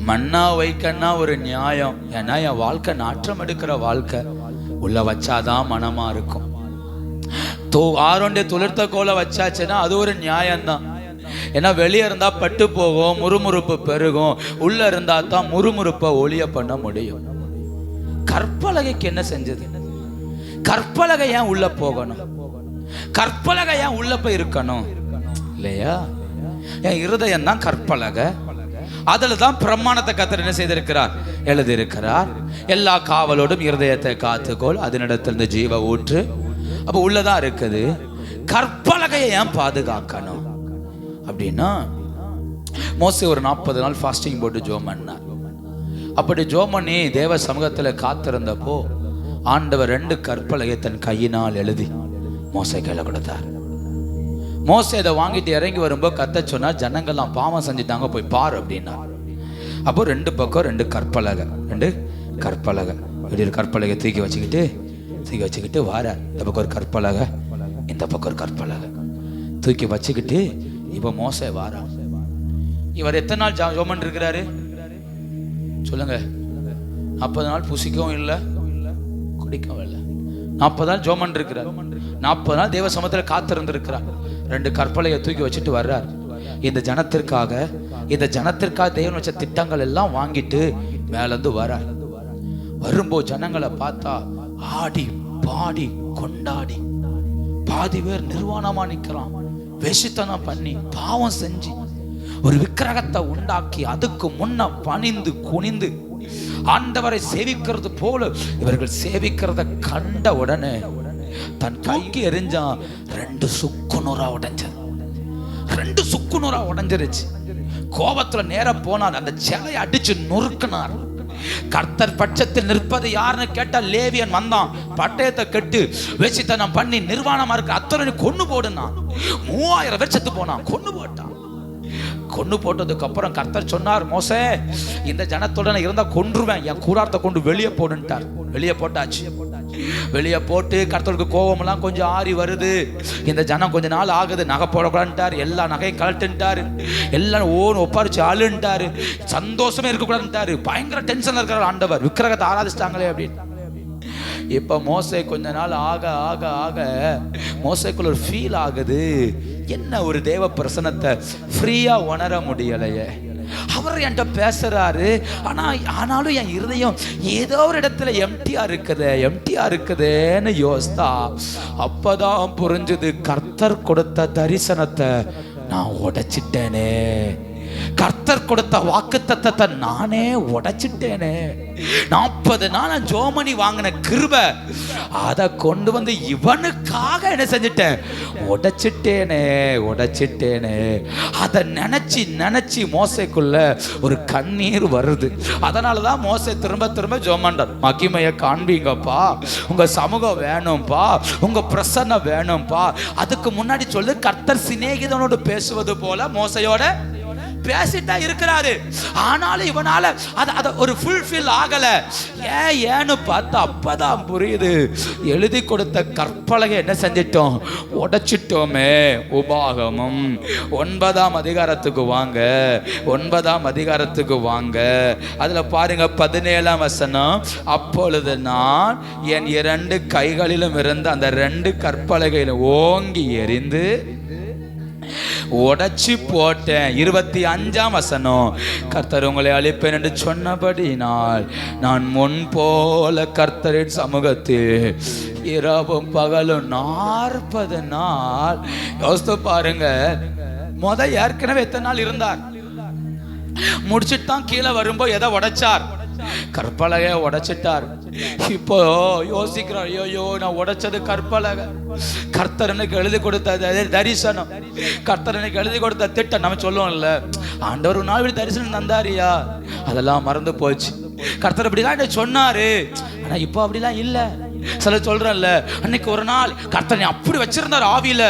மண்ணா வைக்கன்னா ஒரு நியாயம். ஏன்னா என் வாழ்க்கை நாற்றம் எடுக்கிற வாழ்க்கை, உள்ள வச்சாதான் மனமா இருக்கும். ஆரோனுடைய துளிர்த்த கோலை வச்சாச்சுன்னா அது ஒரு நியாயம்தான். ஏன்னா வெளியே இருந்தா பட்டு போகும், முறுமுறுப்பு பெருகும். உள்ள இருந்தா தான் முறுமுறுப்பை ஒளிய பண்ண முடியும். கற்பலகைக்கு என்ன செஞ்சது? கற்பலகை ஏன் உள்ள போகணும்? கற்பலகை ஏன் உள்ள போய் இருக்கணும்? இல்லையா? என் இருதயம் தான் கற்பலகை. அதுல தான் பிரமாணத்தை கர்த்தர் என்ன செய்திருக்கிறார்? எழுதியிருக்கிறார். எல்லா காவலோடும் இருதயத்தை காத்துக்கொள், அதனிடத்திலிருந்து ஜீவ ஊற்று. அப்போ உள்ளதான் இருக்குது. கற்பலகையை ஏன் பாதுகாக்கணும் அப்படின்னா, மோசே ஒரு 40 நாள் ஃபாஸ்டிங் போட்டு ஜோம் பண்ணார். அப்படி ஜோம் பண்ணி தேவ சமூகத்தில் காத்திருந்தப்போ ஆண்டவர் 2 கற்பலகை தன் கையினால் எழுதி மோசே கையில் கொடுத்தார். மோசே இதை வாங்கிட்டு இறங்கி வரும்போது கத்த சொன்னா, ஜனங்கள்லாம் பாவம் செஞ்சுட்டாங்க, போய் பாரு அப்படின்னா. அப்போ 2 பக்கம் 2 கற்பலகை, 2 கற்பலகை, இப்படி ஒரு கற்பலகை தூக்கி வச்சுக்கிட்டு வார. இந்த பக்கம் ஒரு கற்பலகை, இந்த பக்கம் ஒரு கற்பலகை தூக்கி வச்சுக்கிட்டு இப்போ மோசே வாரா. இவர் எத்தனை நாள் ஜோமன் இருக்கிறாரு சொல்லுங்க? 40 நாள் புசிக்கவும் இல்லை, குடிக்கவும் இல்லை. 40 நாள் ஜோமன் இருக்கிறார். 40 நாள் தேவ சமூகத்தில் காத்திருந்திருக்கிறார். 2 கற்பலையை தூக்கி வச்சுட்டு வர்றார். இந்த ஜனத்திற்காக தேவன் வச்ச திட்டங்கள் எல்லாம் வாங்கிட்டு மேலேருந்து வர்றார். வரும்போது ஜனங்களை பார்த்தா ஆடி பாடி கொண்டாடி, பாதி பேர் நிர்வாணமா நிற்கிறான். வேசித்தனம் பண்ணி பாவம் செஞ்சு ஒரு விக்கிரகத்தை உண்டாக்கி அதுக்கு முன்ன பணிந்து குனிந்து ஆண்டவரை சேவிக்கிறது போல இவர்கள் சேவிக்கிறத கண்ட உடனே தன் கைக்கு எரிஞ்சான். 2 சுக்குநூறா உடைஞ்சது. 2 சுக்குநூறா உடைஞ்சிருச்சு. கோபத்துல நேர போனார், அந்த சிலையை அடிச்சு நொறுக்கினார். கர்த்தர் பட்சத்தில் நிற்பது யாருன்னு கேட்டா லேவியன் வந்தான். பட்டயத்தை கெட்டு வேசித்தனம் பண்ணி நிர்வாணமா இருக்க அத்தனை கொன்னு போடுனான். 3000 பேர் செத்து போனான். கொன்னு போட்டதுக்கு அப்புறம் கர்த்தர் சொன்னார், மோசே இந்த ஜனத்துடன் இருந்தா கொன்றுவேன், என் கூடாரத்தை கொண்டு வெளியே போடுன்ட்டார். வெளியே போட்டாச்சு. வெளியே போட்டு கர்த்தருக்கு கோபமெல்லாம் கொஞ்சம் ஆறி வருது. இந்த ஜனம் கொஞ்ச நாள் ஆகுது, நகை போடக்கூடாதுட்டார். எல்லா நகையும் கழட்டுன்ட்டாரு. எல்லாம் ஒப்பாரிச்சு ஆளுன்ட்டாரு. சந்தோஷமே இருக்கக்கூடாதுன்ட்டாரு. பயங்கர டென்ஷன்ல இருக்கிறார் ஆண்டவர். விக்கிரகத்தை ஆராதிச்சிட்டாங்களே அப்படின்னு. இப்ப மோசே கொஞ்ச நாள் ஆக ஆக ஆக மோசேக்குள்ள ஒரு ஃபீல் ஆகுது. என்ன ஒரு தேவ பிரசன்னத்தை ஃப்ரீயா உணர முடியலையே. அவர் என்கிட்ட பேசுறாரு, ஆனாலும் என் இருதயம் ஏதோ ஒரு இடத்துல எம்டியா இருக்குதேன்னு யோசித்தா அப்பதான் புரிஞ்சது, கர்த்தர் கொடுத்த தரிசனத்தை நான் உடைச்சிட்டேனே. கர்த்தர் கொடுத்த வாக்குத்தத்தத்தை நானே உடைச்சிட்டேனே. 40 நாள் ஜோமனி வாங்கின கிருபை அதை கொண்டு வந்து இவனுக்காக என்ன செஞ்சிட்டேன், உடைச்சிட்டேனே. அதை நினைச்சு மோசைக்குள்ள ஒரு கண்ணீர் வருது. அதனாலதான் மோசை திரும்ப ஜோமண்டார், மகிமையை காண்பீங்கப்பா, உங்க சமூகம் வேணும்பா, உங்க பிரசன்னம் வேணும்பா. அதுக்கு முன்னாடி சொல்லு, கர்த்தர் சிநேகிதனோடு பேசுவது போல மோசையோட பேசிட்டா இருக்கிறாரு. ஆனாலும் இவனால அத ஒரு ஃபுல்ஃபில் ஆகல. ஏன்னு பார்த்தா அப்பதான் புரியுது, எழுதி கொடுத்த கற்பலகை என்ன செஞ்சிட்டோம், உடைச்சிட்டோமே. உபாகமம் 9ஆம் அதிகாரத்துக்கு வாங்க, 9ஆம் அதிகாரத்துக்கு வாங்க. அதுல பாருங்க 17ஆம் வசனம். அப்பொழுது நான் என் 2 கைகளிலும் இருந்த அந்த 2 கற்பலகையில ஓங்கி எறிந்து உடைச்சு போட்டேன். 25ஆம் வசனம். கர்த்தர் உங்களை அழிப்பேன் என்று சொன்னபடினால் நான் முன் போல கர்த்தரின் சமூகத்தில் இரவும் பகலும் 40 நாள். யோசித்து பாருங்க, ஏற்கனவே எத்தனை நாள் இருந்தார், முடிச்சுட்டு தான் கீழே வரும்போது எதை உடைச்சார், கற்பலகை உடைச்சிட்டார். இப்போ யோசிக்கிறார், ஐயோ நான் உடைச்சது கற்பலகை. கர்த்தர் எனக்கு எழுதி கொடுத்த தரிசனம், கர்த்தர் எனக்கு எழுதி கொடுத்த திட்டம். நம்ம சொல்லுவோம்ல, ஆண்டவர் ஒரு நாள் தரிசனம் தந்தாரியா, அதெல்லாம் மறந்து போச்சு. கர்த்தர் அப்படிலாம் என்ன சொன்னாரு, ஆனா இப்போ அப்படிலாம் இல்ல. சில சொல்றேன்ல, அன்னைக்கு ஒரு நாள் கர்த்தர் அப்படி வச்சிருந்தார் ஆவியில,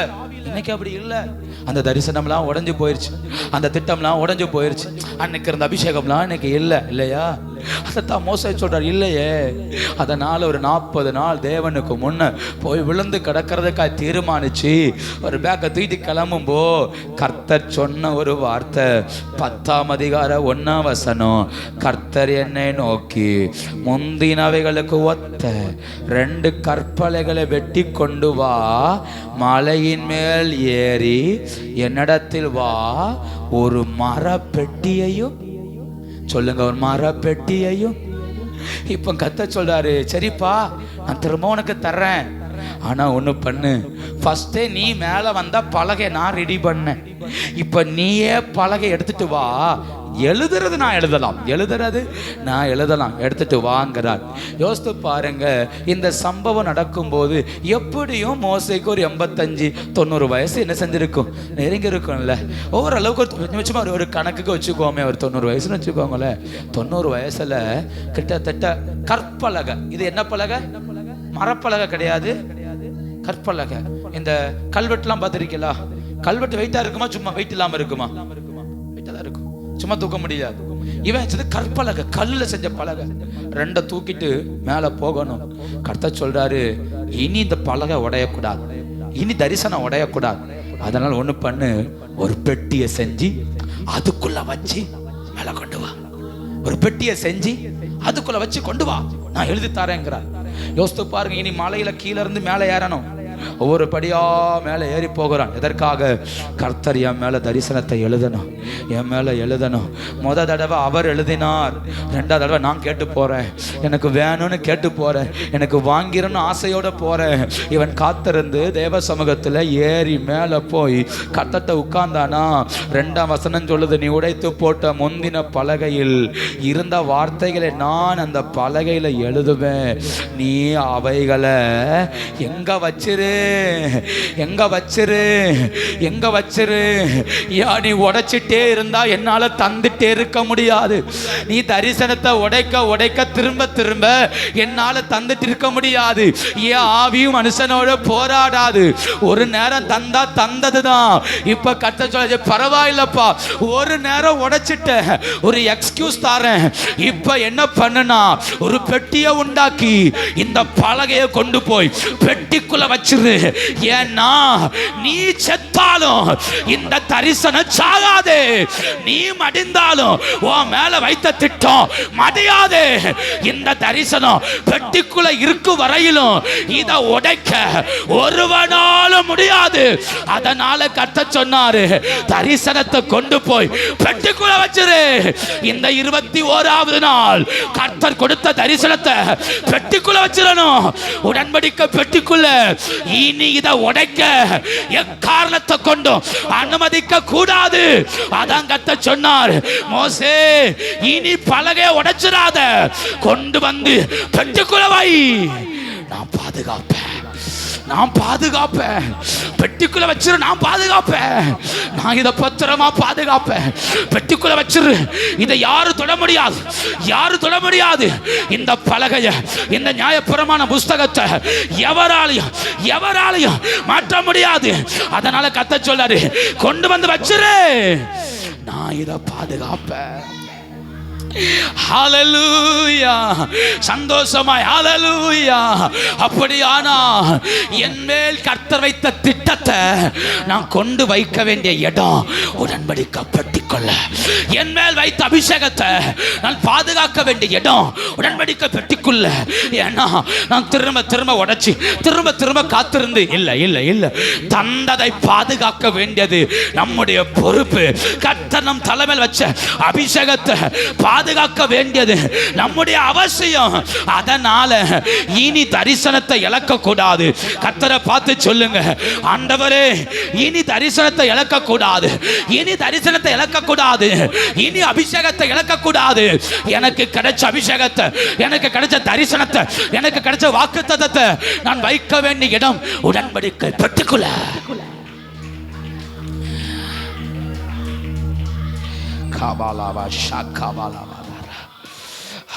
இன்னைக்கு அப்படி இல்லை. அந்த தரிசனம்லாம் உடைஞ்சு போயிருச்சு, அந்த திட்டம்லாம் உடைஞ்சு போயிருச்சு. அன்னைக்கு இருந்த அபிஷேகம்லாம் இன்னைக்கு இல்லையா. அதைத்தான் மோசே சொல்றார், இல்லையே. அதனால ஒரு 40 நாள் தேவனுக்கு முன்ன போய் விழுந்து கிடக்கிறதுக்காக தீர்மானிச்சு ஒரு பேக்கை தூக்கி கிளம்பும்போ கர்த்தர் சொன்ன ஒரு வார்த்தை, 10ஆம் அதிகாரம் 1ஆம் வசனம். கர்த்தர் என்னை நோக்கி, முந்தினவைகளுக்கு ஒத்த 2 கற்பலைகளை வெட்டி கொண்டு வா, மலையின் மேல் ஏறி என்னிடத்தில் வா, ஒரு மர பெட்டியையும் சொல்லுங்க, ஒரு மர பெட்டியையும். இப்ப கத்த சொல்றாரு, சரிப்பா நான் திரும்ப உனக்கு தர்றேன், ஆனா ஒண்ணு பண்ணு, ஃபர்ஸ்டே நீ மேல வந்தா பலகை நான் ரெடி பண்ண, இப்ப நீயே பலகை எடுத்துட்டு வா, எழுதுறது நான் எழுதலாம் எடுத்துட்டு வாங்கிறார். யோசித்து பாருங்க, இந்த சம்பவம் நடக்கும்போது எப்படியும் மோசேக்கு ஒரு 85-90 வயசு என்ன செஞ்சிருக்கும், நெருங்கி இருக்கும்ல. ஓரளவுக்கு ஒரு கணக்குக்கு வச்சுக்கோமே, ஒரு 90 வயசுன்னு வச்சுக்கோங்களேன். 90 வயசுல கிட்டத்தட்ட கற்பலகை, இது என்ன பலகை, மரப்பலகை கிடையாது, கற்பலகை. இந்த கல்வெட்டுலாம் பார்த்துருக்கீங்களா? கல்வெட்டு வெயிட்டா இருக்குமா, சும்மா வெயிட் இல்லாம இருக்குமா? வெயிட்டா தான் இருக்கும், சும்மா தூக்க முடியாது. இவன் வச்சது கற்பலகை, கல்லுல செஞ்ச பலகை. ரெண்டை தூக்கிட்டு மேல போகணும். கர்த்தர் சொல்றாரு, இனி இந்த பலகை உடையக்கூடாது, இனி தரிசனம் உடையக்கூடாது. அதனால ஒண்ணு பண்ணு, ஒரு பெட்டியை செஞ்சு அதுக்குள்ள வச்சு மேல கொண்டு வா. ஒரு பெட்டியை செஞ்சு அதுக்குள்ள வச்சு கொண்டு வா, நான் எழுதி தரேங்கிறார். யோசித்து பாருங்க, இனி மலையில கீழே இருந்து மேலே ஏறணும். ஒவ்வொரு படியா மேலே ஏறி போகிறான். எதற்காக? கர்த்தர் என் மேல தரிசனத்தை எழுதணும், என் மேல எழுதணும். முத தடவை அவர் எழுதினார், ரெண்டாவது தடவை நான் கேட்டு போறேன், எனக்கு வேணும்னு கேட்டு போறேன், எனக்கு வாங்கிரன்னு ஆசையோட போறேன். இவன் காத்திருந்து தேவ சமூகத்துல ஏறி மேல போய் கர்த்தர்ட்ட உட்கார்ந்தானா, 2ஆம் வசனம் சொல்லுது, நீ உடைத்து போட்ட முந்தின பலகையில் இருந்த வார்த்தைகளை நான் அந்த பலகையில எழுதுவேன், நீ அவைகளை எங்க வச்சிரு, எங்க வச்சிரு, எங்க வச்சிரு. யா, நீ உடைச்சிட்டே இருந்தா என்னால தந்துட்டே இருக்க முடியாது. நீ தரிசனத்தை உடைக்க உடைக்க திரும்ப திரும்ப என்னால தந்துட்டு இருக்க முடியாது. ஏன் ஆவியும் மனுஷனோட போராடாது. ஒரு நேரம் தந்தா தந்ததுதான். இப்ப கத்த சொல்ல, பரவாயில்லப்பா, ஒரு நேரம் உடைச்சிட்ட, ஒரு எக்ஸ்கியூஸ் தாரேன். இப்ப என்ன பண்ணுனா, ஒரு பெட்டியை உண்டாக்கி இந்த பலகையை கொண்டு போய் பெட்டிக்குள்ள வச்சிரு. ஏன்னா நீ செத்தாலும் இந்த தரிசனம் சாகாது, நீ மடிந்தாலும் உன் மேல வைத்த திட்டம் மடியாது. இந்த தரிசனம் பெட்டிக்குள்ள இருக்கு வரையிலும் இதை உடைக்க ஒருவனாலும் முடியாது. அதனால கர்த்தர் சொன்னாரு, தரிசனத்தை கொண்டு போய் பெட்டிக்குள்ள வச்சிரு. இந்த 21வது நாள் கர்த்தர் கொடுத்த தரிசனத்தை பெட்டிக்குள்ள வச்சிடணும். உடன்படிக்கை பெட்டிக்குள்ள இனி இதை உடைக்க எக்காரணத்தை கொண்டும் அனுமதிக்க கூடாது. அதான் கர்த்தர் சொன்னார், மோசே இனி பலகையை உடைச்சிடாத, கொண்டு வந்து பெட்டிக்குள்ள வை, நான் பாதுகாப்பேன், நான் பாதுகாப்பேன். பெட்டிக்குள்ள வச்சிரு, நான் பாதுகாப்பேன், நான் இதை பத்திரமா பாதுகாப்பேன். பெட்டிக்குள்ள வச்சிரு, இதை யாரும் தொட முடியாது, யாரும் தொட முடியாது. இந்த பலகைய, இந்த நியாயப்பிரமாண புஸ்தகத்தை எவராலையும் மாற்ற முடியாது. அதனால கர்த்தர் சொல்றாரு, கொண்டு வந்து வச்சிரு, நான் இதை பாதுகாப்பேன். ஹல்லேலூயா, சந்தோஷமாய் ஹல்லேலூயா. அப்படியானா என் மேல் கர்த்தர் வைத்த திட்டத்தை நான் கொண்டு வைக்க வேண்டிய இடம் உடன்படிக்கை பெட்டிக்குள்ள, என் மேல் வைத்த அபிஷேகத்தை நான் பாதுகாக்க வேண்டிய இடம் உடன்படிக்கை பெட்டிக்குள்ள. ஏன்னா நான் திரும்ப திரும்ப உடைச்சி திரும்ப திரும்ப காத்திருந்து இல்ல இல்ல இல்ல, தந்ததை பாதுகாக்க வேண்டியது நம்முடைய பொறுப்பு. கர்த்தர் நம் தலைமையில் வச்ச அபிஷேகத்தை பாதுகாக்க வேண்டியது நம்முடைய அவசியம். அதனால இனி தரிசனத்தை இழக்க கூடாது. கர்த்தரை பார்த்து சொல்லுங்க, ஆண்டவரே இனி தரிசனத்தை இழக்க கூடாது, இனி தரிசனத்தை இழக்க கூடாது, இனி அபிஷேகத்தை இழக்க கூடாது. எனக்கு கிடைச்ச அபிஷேகத்தை, எனக்கு கிடைச்ச தரிசனத்தை, எனக்கு கிடைச்ச வாக்குத்தத்தத்தை நான் வைக்க வேண்டிய இடம் உடன்படிக்கை பெட்டிக்குள்ள.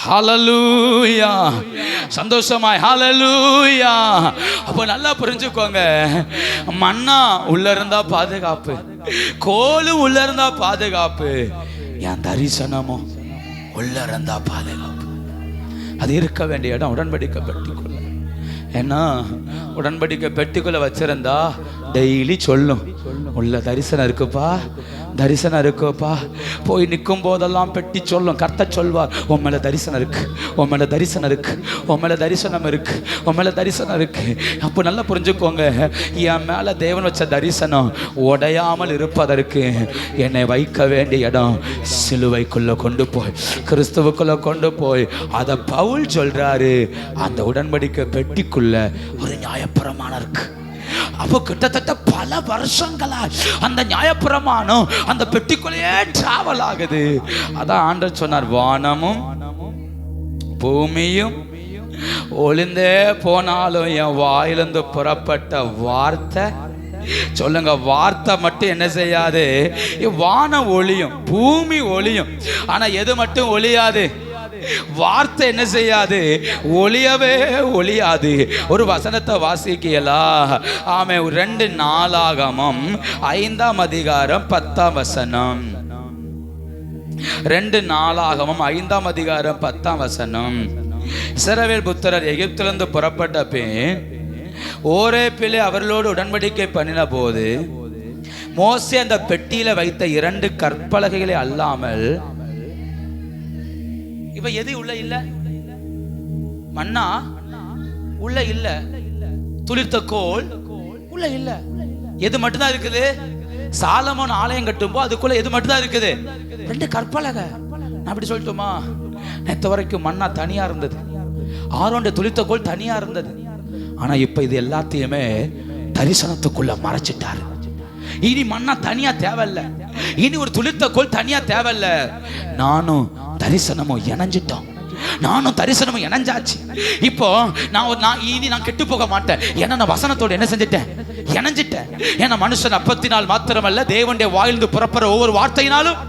ஹல்லேலூயா, சந்தோஷமாய் ஹல்லேலூயா. அப்போ நல்லா புரிஞ்சுக்கோங்க, மன்னா உள்ள இருந்தா பாதுகாப்பு, கோலு உள்ள இருந்தா பாதுகாப்பு, என் தரிசனமும் உள்ள இருந்தா பாதுகாப்பு. அது இருக்க வேண்டிய இடம் உடன்படிக்கை பெட்டிக்குள்ள. ஏன்னா உடன்படிக்கை பெட்டிக்குள்ள வச்சிருந்தா டெய்லி சொல்லும், உள்ள தரிசனம் இருக்குப்பா, தரிசனம் இருக்குப்பா. போய் நிற்கும் போதெல்லாம் பெட்டி சொல்லும், கர்த்தர் சொல்வார், உன் மேல தரிசனம் இருக்கு, உன் மேல தரிசனம் இருக்கு, உன் மேல தரிசனம் இருக்கு, உன் மேல தரிசனம் இருக்கு. அப்போ நல்லா புரிஞ்சுக்கோங்க, என் மேல தேவன் வச்ச தரிசனம் உடையாமல் இருப்பதற்கு என்னை வைக்க வேண்டிய இடம் சிலுவைக்குள்ள கொண்டு போய், கிறிஸ்துவுக்குள்ள கொண்டு போய். அதை பவுல் சொல்றாரு, அந்த உடன்படிக்கை பெட்டிக்குள்ள ஒரு நியாயப்பிரமாணம் இருக்கு, அப்போ கிட்டத்தட்ட பல வருஷங்களா அந்த நியாயப்பிரமாணம் அந்த பெட்டிக்குள்ளேயே டிராவல் ஆகுது. அதான் ஆண்டவர் சொன்னார், வானமும் பூமியும் ஒளிந்தே போனாலும் என் வாயிலிருந்து புறப்பட்ட வார்த்தை, சொல்லுங்க, வார்த்தை மட்டும் என்ன செய்யாது? வானம் ஒளியும், பூமி ஒளியும், ஆனா எது மட்டும் ஒளியாது? வார்த்தை என்ன செய்யாது? ஒளியவே ஒளியாது. ஒரு வசனத்தை வாசிக்கலா? ஆமே, 2 நாளாகமம் 5ஆம் அதிகாரம் 10ஆம் வசனம். 2 நாளாகமம் 5ஆம் அதிகாரம் 10ஆம் வசனம். இஸ்ரவேல் புத்திரர் எகிப்திலிருந்து புறப்பட்ட பின் ஓரேபிலே அவர்களோடு உடன்படிக்கை பண்ணின போது மோசே அந்த பெட்டியில வைத்த 2 கற்பலகைகளை அல்லாமல், இப்ப எது உள்ள இல்ல? மன்னா உள்ள இல்ல, துளிர்த்த கோல் உள்ள இல்ல. எது மட்டும்தான் இருக்குது? சாலமோன் ஆலயம் கட்டும்போ அதுக்குள்ள எது மட்டும்தான் இருக்குது? 2 கற்பலகை. நான் அப்படி சொல்லட்டுமா? நேற்று வரைக்கும் மன்னா தனியா இருந்தது, ஆரோண்ட துளிர்த்த கோல் தனியா இருந்தது. ஆனா இப்ப இது எல்லாத்தையுமே தரிசனத்துக்குள்ள மறைச்சிட்டாரு. இனி மன்னா தனியா தேவையில்ல, இனி ஒரு துளிர்த்த கோல் தனியா தேவையில்ல. நானும் தரிசனமும் இணைஞ்சிட்டோம், நானும் தரிசனமும் இணைஞ்சாச்சு. இப்போ நான் கெட்டு போக மாட்டேன். ஏன்னா நான் வசனத்தோடு என்ன செஞ்சிட்டேன்? இணைஞ்சிட்டேன். ஏன்னா மனுஷன் அப்பத்தினால் மாத்திரமல்ல, தேவனுடைய வாயிலிருந்து புறப்படுற ஒவ்வொரு வார்த்தையினாலும்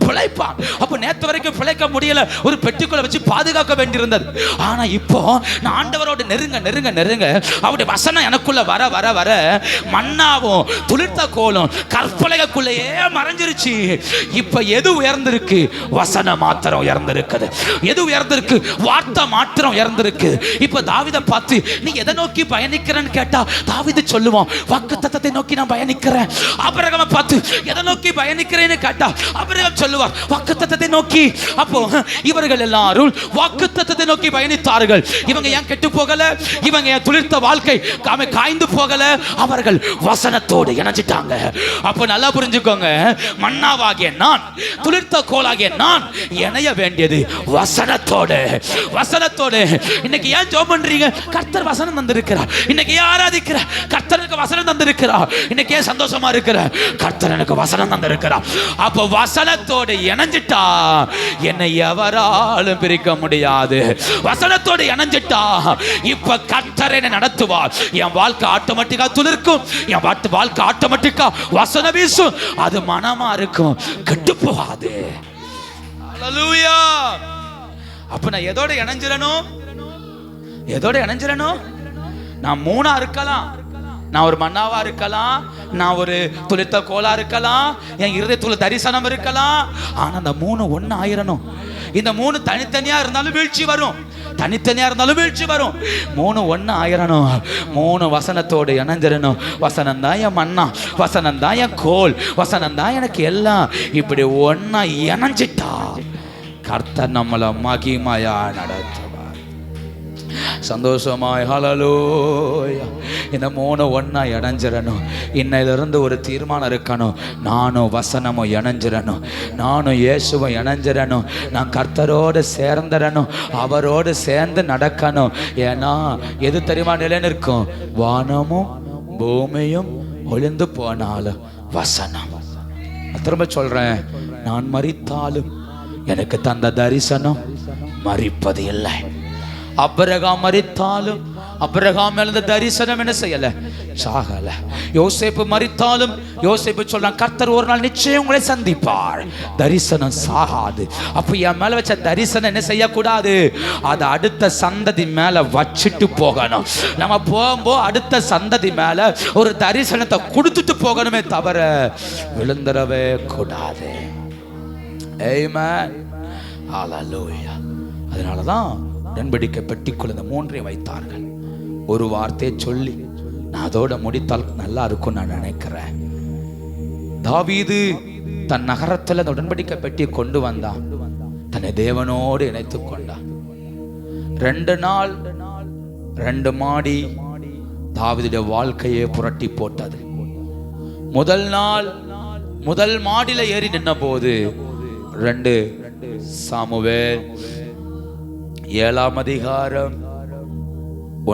பிழைப்பான். அப்ப நேத்து வரைக்கும் பிழைக்க முடியல, ஒரு பெட்டிக்குள்ள வச்சு பாதுகாக்க வேண்டியிருந்தது. ஆனா இப்போ நான் ஆண்டவரோட நெருங்க நெருங்க நெருங்க அவருடைய வசனம் எனக்குள்ள வர வர வர மன்னாவும் துளிர்த்த கோலும் கற்பலகைக்குள்ளேயே மறைஞ்சிருச்சு. இப்ப எது உயர்ந்திருக்கு? வசனம் மாத்திரம் உயர்ந்திருக்குது. எது உயர்ந்திருக்கு? வார்த்தை மாத்திரம் உயர்ந்திருக்கு. இப்ப தாவீதை பார்த்து நீ எதை நோக்கி பயணிக்கிறன்னு கேட்டா தாவீது சொல்லுவான், வாக்குத்தத்தத்தை நோக்கி நான் பயணிக்கிறேன். ஆபிரகாமை பார்த்து எதை நோக்கி பயணிக்கிறேன்னு கேட்டா ஆபிரகாம் சொல்லுவார், வாக்குத்தத்தத்தை நோக்கி. அப்போ இவர்கள் எல்லாரும் வாக்குத்தத்தத்தை நோக்கி பயணித்தார்கள். இவங்க ஏன் கெட்டு போகல? இவங்க ஏன் துளிர்த்த வாழ்க்கை காய்ந்து போகல? அவர்கள் வசனத்தோடு இணைஞ்சிட்டாங்க. அப்ப நல்லா புரிஞ்சுக்கோங்க, மன்னாவாகிய நான், துளிர்த்த கோலாகிய நான் இணைய வேண்டியது வசனத்தோடு. வசனத்தோடு. இன்னைக்கு ஏன் ஜெபம் பண்றீங்க? கர்த்தர் வசனம் தந்திருக்கிறார். இன்னைக்கு ஏன் ஆராதிக்கிற? கர்த்தருக்கு வசனம் தந்திருக்கிறார். இன்னைக்கு ஏன் சந்தோஷமா இருக்கிற? கர்த்தர் எனக்கு வசனம் தந்திருக்கிறார். அப்ப வசனத்தோடு இணைஞ்சிட்டா என்னை எவராலும் பிரிக்க முடியாது. வசனத்தோடு இணைஞ்சிட்டா இப்ப கர்த்தர் என்னை நடத்துவார். என் வாழ்க்கை ஆட்டோமேட்டிக்கா துளிர்க்கும், என் வாழ்க்கை ஆட்டோமேட்டிக்கா வசனம் வீசும். அது மனமா இருக்கும், கெட்டு போகாது. ஹல்லேலூயா. அப்ப நான் எதோட இணைஞ்சிரணும்? எதோட இணைஞ்சிரணும்? நான் 3 இருக்கலாம். நான் ஒரு மன்னாவா இருக்கலாம், நான் ஒரு துளிர்த்த கோலா இருக்கலாம், என் இருதயத்துல தரிசனம் இருக்கலாம். ஆனா அந்த 3 ஒண்ணு ஆயிரணும். இந்த 3 தனித்தனியா இருந்தாலும் வீழ்ச்சி வரும், தனித்தனியா இருந்தாலும் வீழ்ச்சி வரும். 3 ஒண்ணு ஆயிரணும். 3 வசனத்தோடு இணைஞ்சிடணும். வசனம் தான் என் மன்னா, வசனம் தான் என் கோல், வசனம் தான் எனக்கு எல்லாம். இப்படி ஒன்னா இணைஞ்சிட்டா கர்த்தர் நம்மளை மகிமையா நடத்துவார். சந்தோஷமாய் ஹல்லேலூயா. இந்த 3 ஒண்ணா இணைஞ்சிடணும். இன்னையிலிருந்து ஒரு தீர்மானம் இருக்கணும், நானும் வசனமும் இணைஞ்சிடணும், நானும் இயேசுவும் இணைஞ்சிடணும். நான் கர்த்தரோடு சேர்ந்துடணும், அவரோடு சேர்ந்து நடக்கணும். ஏன்னா எது தெரியுமா நிலை நிற்கும்? வானமும் பூமியும் ஒளிந்து போனாலும் வசனம். திரும்ப சொல்றேன், நான் மரித்தாலும் எனக்கு தந்த தரிசனம் மரிப்பது இல்லை. அபிரகாம் மரித்தாலும் அபிரகாம் எழுந்த தரிசனம் என்ன செய்யல? சாகல. யோசேப்பு மரித்தாலும் யோசேப்பு சொல்றான், கர்த்தர் ஒரு நாள் நிச்சயம் உங்களை சந்திப்பார். தரிசனம் சாகாது. அப்ப என் மேல வச்ச தரிசனம் என்ன செய்யக்கூடாது? அதை அடுத்த சந்ததி மேல வச்சுட்டு போகணும். நம்ம போகும்போது அடுத்த சந்ததி மேல ஒரு தரிசனத்தை கொடுத்துட்டு போகணுமே தவிர விழுந்துடவே கூடாது. ஆமென். ஹல்லேலூயா. அதனாலதான் உடன்படிக்கை பெட்டிக்குள் இந்த 3 வைத்தார்கள். ஒரு வார்த்தையை சொல்லி நான் அதோட முடித்தால் நல்லா இருக்கும் நான் நினைக்கிறேன். தாவீது தன் நகரத்துல அந்த உடன்படிக்கை பெட்டியை கொண்டு வந்தான், தன்னை தேவனோடு இணைத்துக் கொண்டான். 2 நாள் 2 மாடி தாவீதுடைய வாழ்க்கையை புரட்டி போட்டது. முதல் நாள் முதல் மாடியில ஏறி நின்ன போது 2 சாமுவேல் 7ஆம் அதிகாரம்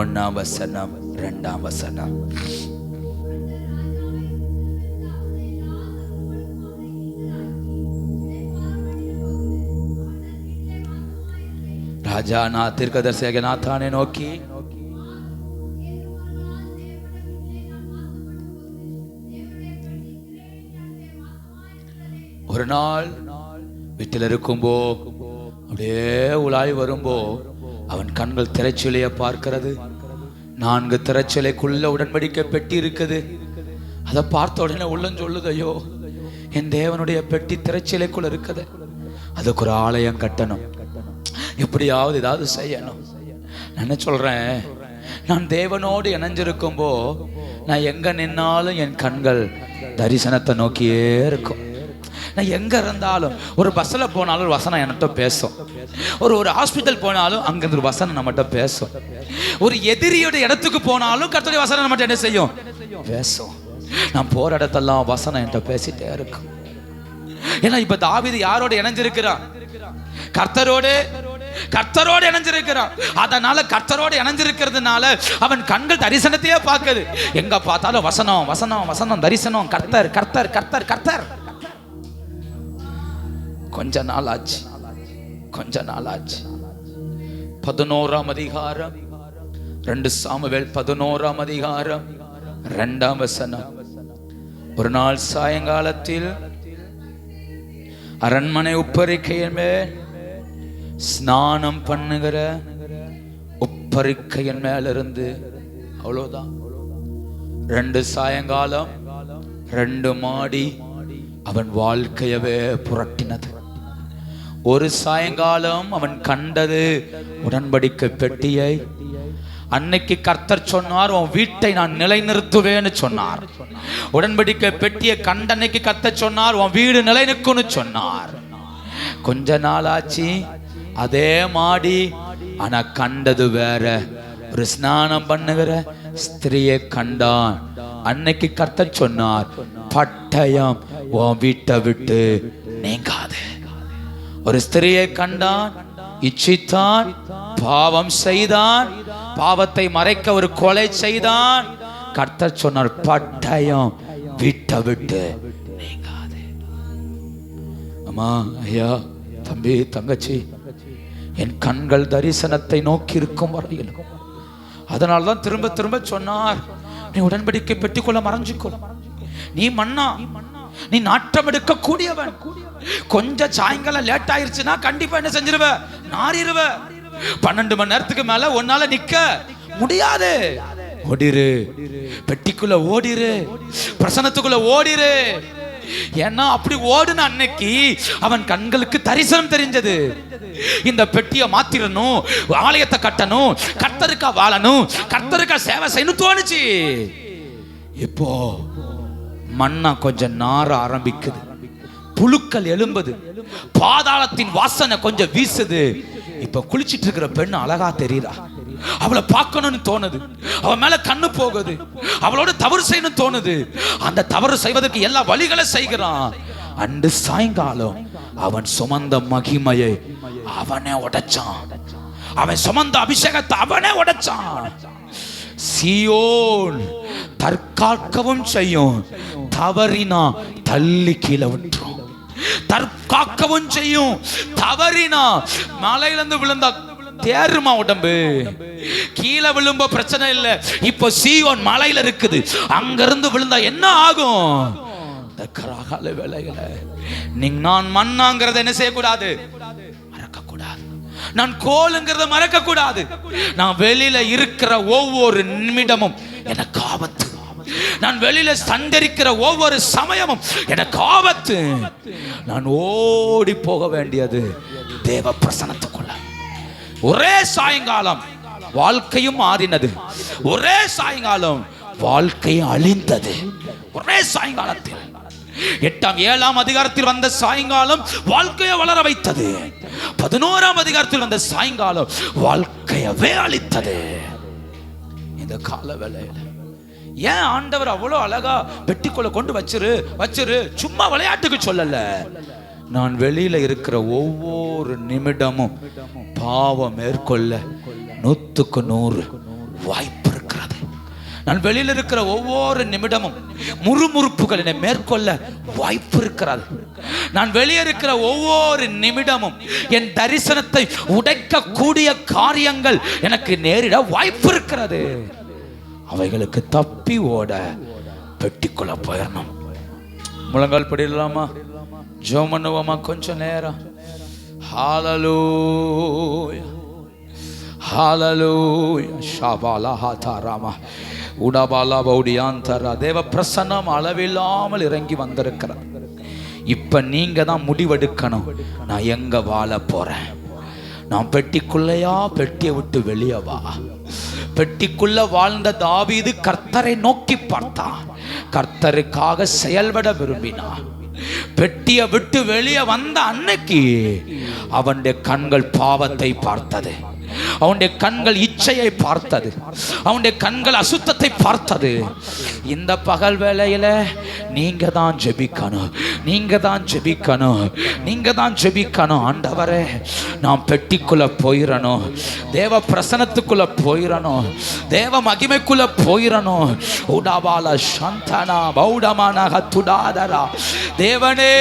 1ஆம் வசனம் 2ஆம் வசனம். ராஜா நான் தீர்க்கதரிசியாக நாத்தானை நோக்கி, ஒரு நாள் வீட்டில் இருக்கும்போ அப்படியே உலாய் வரும்போ அவன் கண்கள் திரைச்சலைய பார்க்கிறது. 4 திரைச்சலைக்குள்ள உடன்படிக்கை பெட்டி இருக்குது. அதை பார்த்த உடனே உள்ளம் சொல்லுது, ஐயோ என் தேவனுடைய பெட்டி திரைச்சலைக்குள்ள இருக்குது, அதுக்கு ஒரு ஆலயம் கட்டணும், எப்படியாவது ஏதாவது செய்யணும். நான் என்ன சொல்றேன், நான் தேவனோடு இணைஞ்சிருக்கும்போ நான் எங்க நின்னாலும் என் கண்கள் தரிசனத்தை நோக்கியே இருக்கும். நான் எங்க இருந்தாலும், ஒரு பஸ்ல போனாலும் ஒரு வசனம் என்கிட்ட பேசும், ஒரு ஹாஸ்பிட்டல் போனாலும் அங்கிருந்து ஒரு வசனம் நம்மகிட்ட பேசும், ஒரு எதிரியோட இடத்துக்கு போனாலும் கர்த்தருடைய வசனம் நம்மகிட்ட என்ன செய்யும், பேசும். நான் போற இடத்தெல்லாம் வசனம் என்கிட்ட பேசிட்டே இருக்கும். ஏன்னா இப்ப தாவீது யாரோட இணைஞ்சிருக்கிறான், கர்த்தரோடு இணைஞ்சிருக்கிறான். அதனால கர்த்தரோடு இணைஞ்சிருக்கிறதுனால அவன் கண்கள் தரிசனத்தையே பார்க்குது. எங்க பார்த்தாலும் வசனம் வசனம் வசனம், தரிசனம், கர்த்தர் கர்த்தர் கர்த்தர் கர்த்தர். கொஞ்ச நாள் ஆச்சு 11ஆம் அதிகாரம் 2 சாமுவேல் 11ஆம் அதிகாரம் 2ஆம் வசனம். ஒரு நாள் சாயங்காலத்தில் அரண்மனை உப்பரிக்கையின் மேல் ஸ்நானம் பண்ணுகிற உப்பரிக்கையின் மேல இருந்து, அவ்வளவுதான், 2 சாயங்காலம் 2 மாடி அவன் வாழ்க்கையவே புரட்டினது. ஒரு சாயங்காலம் அவன் கண்டது உடன்படிக்கை பெட்டியை. அன்னைக்கு கர்த்தர் சொன்னார், உன் வீட்டை நான் நிலைநிறுத்துவேன்னு சொன்னார். உடன்படிக்கை பெட்டியை கண்ட அன்னைக்கு கர்த்தர் சொன்னார், உன் வீடு நிலைநிற்கும்னு சொன்னார். கொஞ்ச நாள் ஆச்சு, அதே மாடி, ஆனா கண்டது வேற. ஒரு ஸ்நானம் பண்ணுகிற ஸ்திரியை கண்டான். அன்னைக்கு கர்த்தர் சொன்னார், பட்டயம் உன் வீட்டை விட்டு நீங்காது. ஒரு ஸ்திரியை கண்டான், இச்சித்தான், பாவம் செய்தான், பாவத்தை மறைக்க ஒரு கொலை செய்தான். கர்த்தர் சொன்னார், பட்டயம் வீட்டை விட்டு நீங்காது. அம்மா, ஐயா, தம்பி, தங்கச்சி, என் கண்கள் தரிசனத்தை நோக்கி இருக்கும் வரையில், அதனால்தான் திரும்ப திரும்ப சொன்னார், நீ உடன்படிக்கை பெட்டிக்குள்ள மறைஞ்சுக்கோ. நீ மண்ணா, நீ நாட்டம் எடுக்க கூடியவன். கொஞ்சம் சாயங்காலம் லேட் ஆயிருச்சுன்னா கண்டிப்பா என்ன செஞ்சிருவ, நாரிருவ. 12 மணி நேரத்துக்கு மேல ஒன்னால நிக்க முடியாது. ஓடிரு, பெட்டிக்குள்ள ஓடிரு, பிரசனத்துக்குள்ள ஓடிரு. ஏன்னா அப்படி ஓடுன அன்னைக்கு அவன் கண்களுக்கு தரிசனம் தெரிஞ்சது. இந்த பெட்டியை மாத்திரணும், ஆலயத்தை கட்டணும், கர்த்தருக்கா வாழணும், கர்த்தருக்கா சேவை செய்யணும் தோணுச்சு. இப்போ மண்ணா கொஞ்சம் நார ஆரம்பிக்குது, புழுக்கள் எழும்புது, பாதாளத்தின் வாசனை கொஞ்சம் வீசுது. இப்ப குளிச்சிட்டு இருக்கிற பெண் அழகா தெரியுறா, அவளை பார்க்கணும்னு தோணுது, அவன் மேல கண்ணு போகுது, அவளோட தவறு செய்யணும் தோணுது. அந்த தவறு செய்வதற்கு எல்லா வழிகளை செய்கிறான். அன்று சாயங்காலம் அவன் சுமந்த மகிமையை அவனே உடைச்சான், அவன் சுமந்த அபிஷேகத்தை அவனே உடைச்சான். சீயோன் தற்காக்கவும் செய்யும், தவறினா தள்ளி கீழே விட்டுரும். தற்காக்கவும் செய்யும், தவறினா மலையிலிருந்து விழுந்தா தேருமா உடம்பு, கீழே விழும்ப பிரச்சனை இல்லை. இப்போ சீயோன் மலையில இருக்குது, அங்கிருந்து விழுந்தா என்ன ஆகும்? இந்த கராகால வேலையில நான் மண்ணாங்கிறத என்ன செய்யக்கூடாது, மறக்க கூடாது. நான் கோலுங்கிறத மறக்க கூடாது. நான் வெளியில இருக்கிற ஒவ்வொரு நிமிடமும் எனக்கு ஆபத்து. நான் வெளியில சந்தரிக்கிற ஒவ்வொரு சமயமும் எனக்கு ஆபத்து. நான் ஓடி போக வேண்டியது தேவ பிரசன்னத்துக்குள்ள. ஒரே சாயங்காலம் வாழ்க்கையும் மாறினது, ஒரே சாயங்காலம் வாழ்க்கையும் அழிந்தது. ஒரே சாயங்காலத்தில் 8ஆம் 7ஆம் அதிகாரத்தில் வந்த சாயங்காலம் வாழ்க்கையை வளர வைத்தது. 11ஆம் அதிகாரத்தில் வந்த சாயங்காலம் வாழ்க்கையவே அழித்தது. இந்த கால வேளையில ஏன் ஆண்டவர் அவ்வளோ அழகா பெட்டிக்குள்ள கொண்டு வச்சிரு சும்மா விளையாட்டுக்கு சொல்லல. நான் வெளியில இருக்கிற ஒவ்வொரு நிமிடமும் பாவம் மேற்கொள்ள 100க்கு 100 வாய்ப்பு இருக்கிறது. நான் வெளியில இருக்கிற ஒவ்வொரு நிமிடமும் முறுமுறுப்புகள் என்னை மேற்கொள்ள வாய்ப்பு இருக்கிறது. நான் வெளியே இருக்கிற ஒவ்வொரு நிமிடமும் என் தரிசனத்தை உடைக்கக்கூடிய காரியங்கள் எனக்கு நேரிட வாய்ப்பு இருக்கிறது. அவைகளுக்கு தப்பி ஓட பெட்டிக்குள்ள போயிடணும். முழங்கால் படிடலாமா? ஜெபம் பண்ணுவோமா கொஞ்ச நேரம்? ஹalleluya ஹalleluya ஷபாலா ஹாதாராமா உடபாலா பௌடியாந்தரா. தேவ பிரசன்னம் அளவில்லாமல் இறங்கி வந்திருக்கிறார். இப்ப நீங்க தான் முடிவெடுக்கணும். நான் எங்க வாழ போறேன்? நான் பெட்டிக்குள்ளையா, பெட்டியை விட்டு வெளியே வா? பெட்டிக்குள்ள வாழ்ந்த தாவீது கர்த்தரை நோக்கி பார்த்தான், கர்த்தருக்காக செயல்பட விரும்பினான். பெட்டியை விட்டு வெளியே வந்த அன்னைக்கு அவனுடைய கண்கள் பாவத்தை பார்த்தது, அவனுடைய கண்கள் இச்சையை பார்த்தது, அவனுடைய கண்கள் அசுத்தத்தை பார்த்தது. இந்த பகல் வேளையில நீங்க தான் ஜெபிக்கணும், நீங்க தான் ஜெபிக்கணும், நீங்க தான் ஜெபிக்கணும். ஆண்டவரே, நான் பெட்டிக்குள்ள போயிடணும், தேவ பிரசனத்துக்குள்ள போயிடணும், தேவ மகிமைக்குள்ள போயிடணும். உடாபால சந்தனா பௌடமான துடாதரா. தேவனே,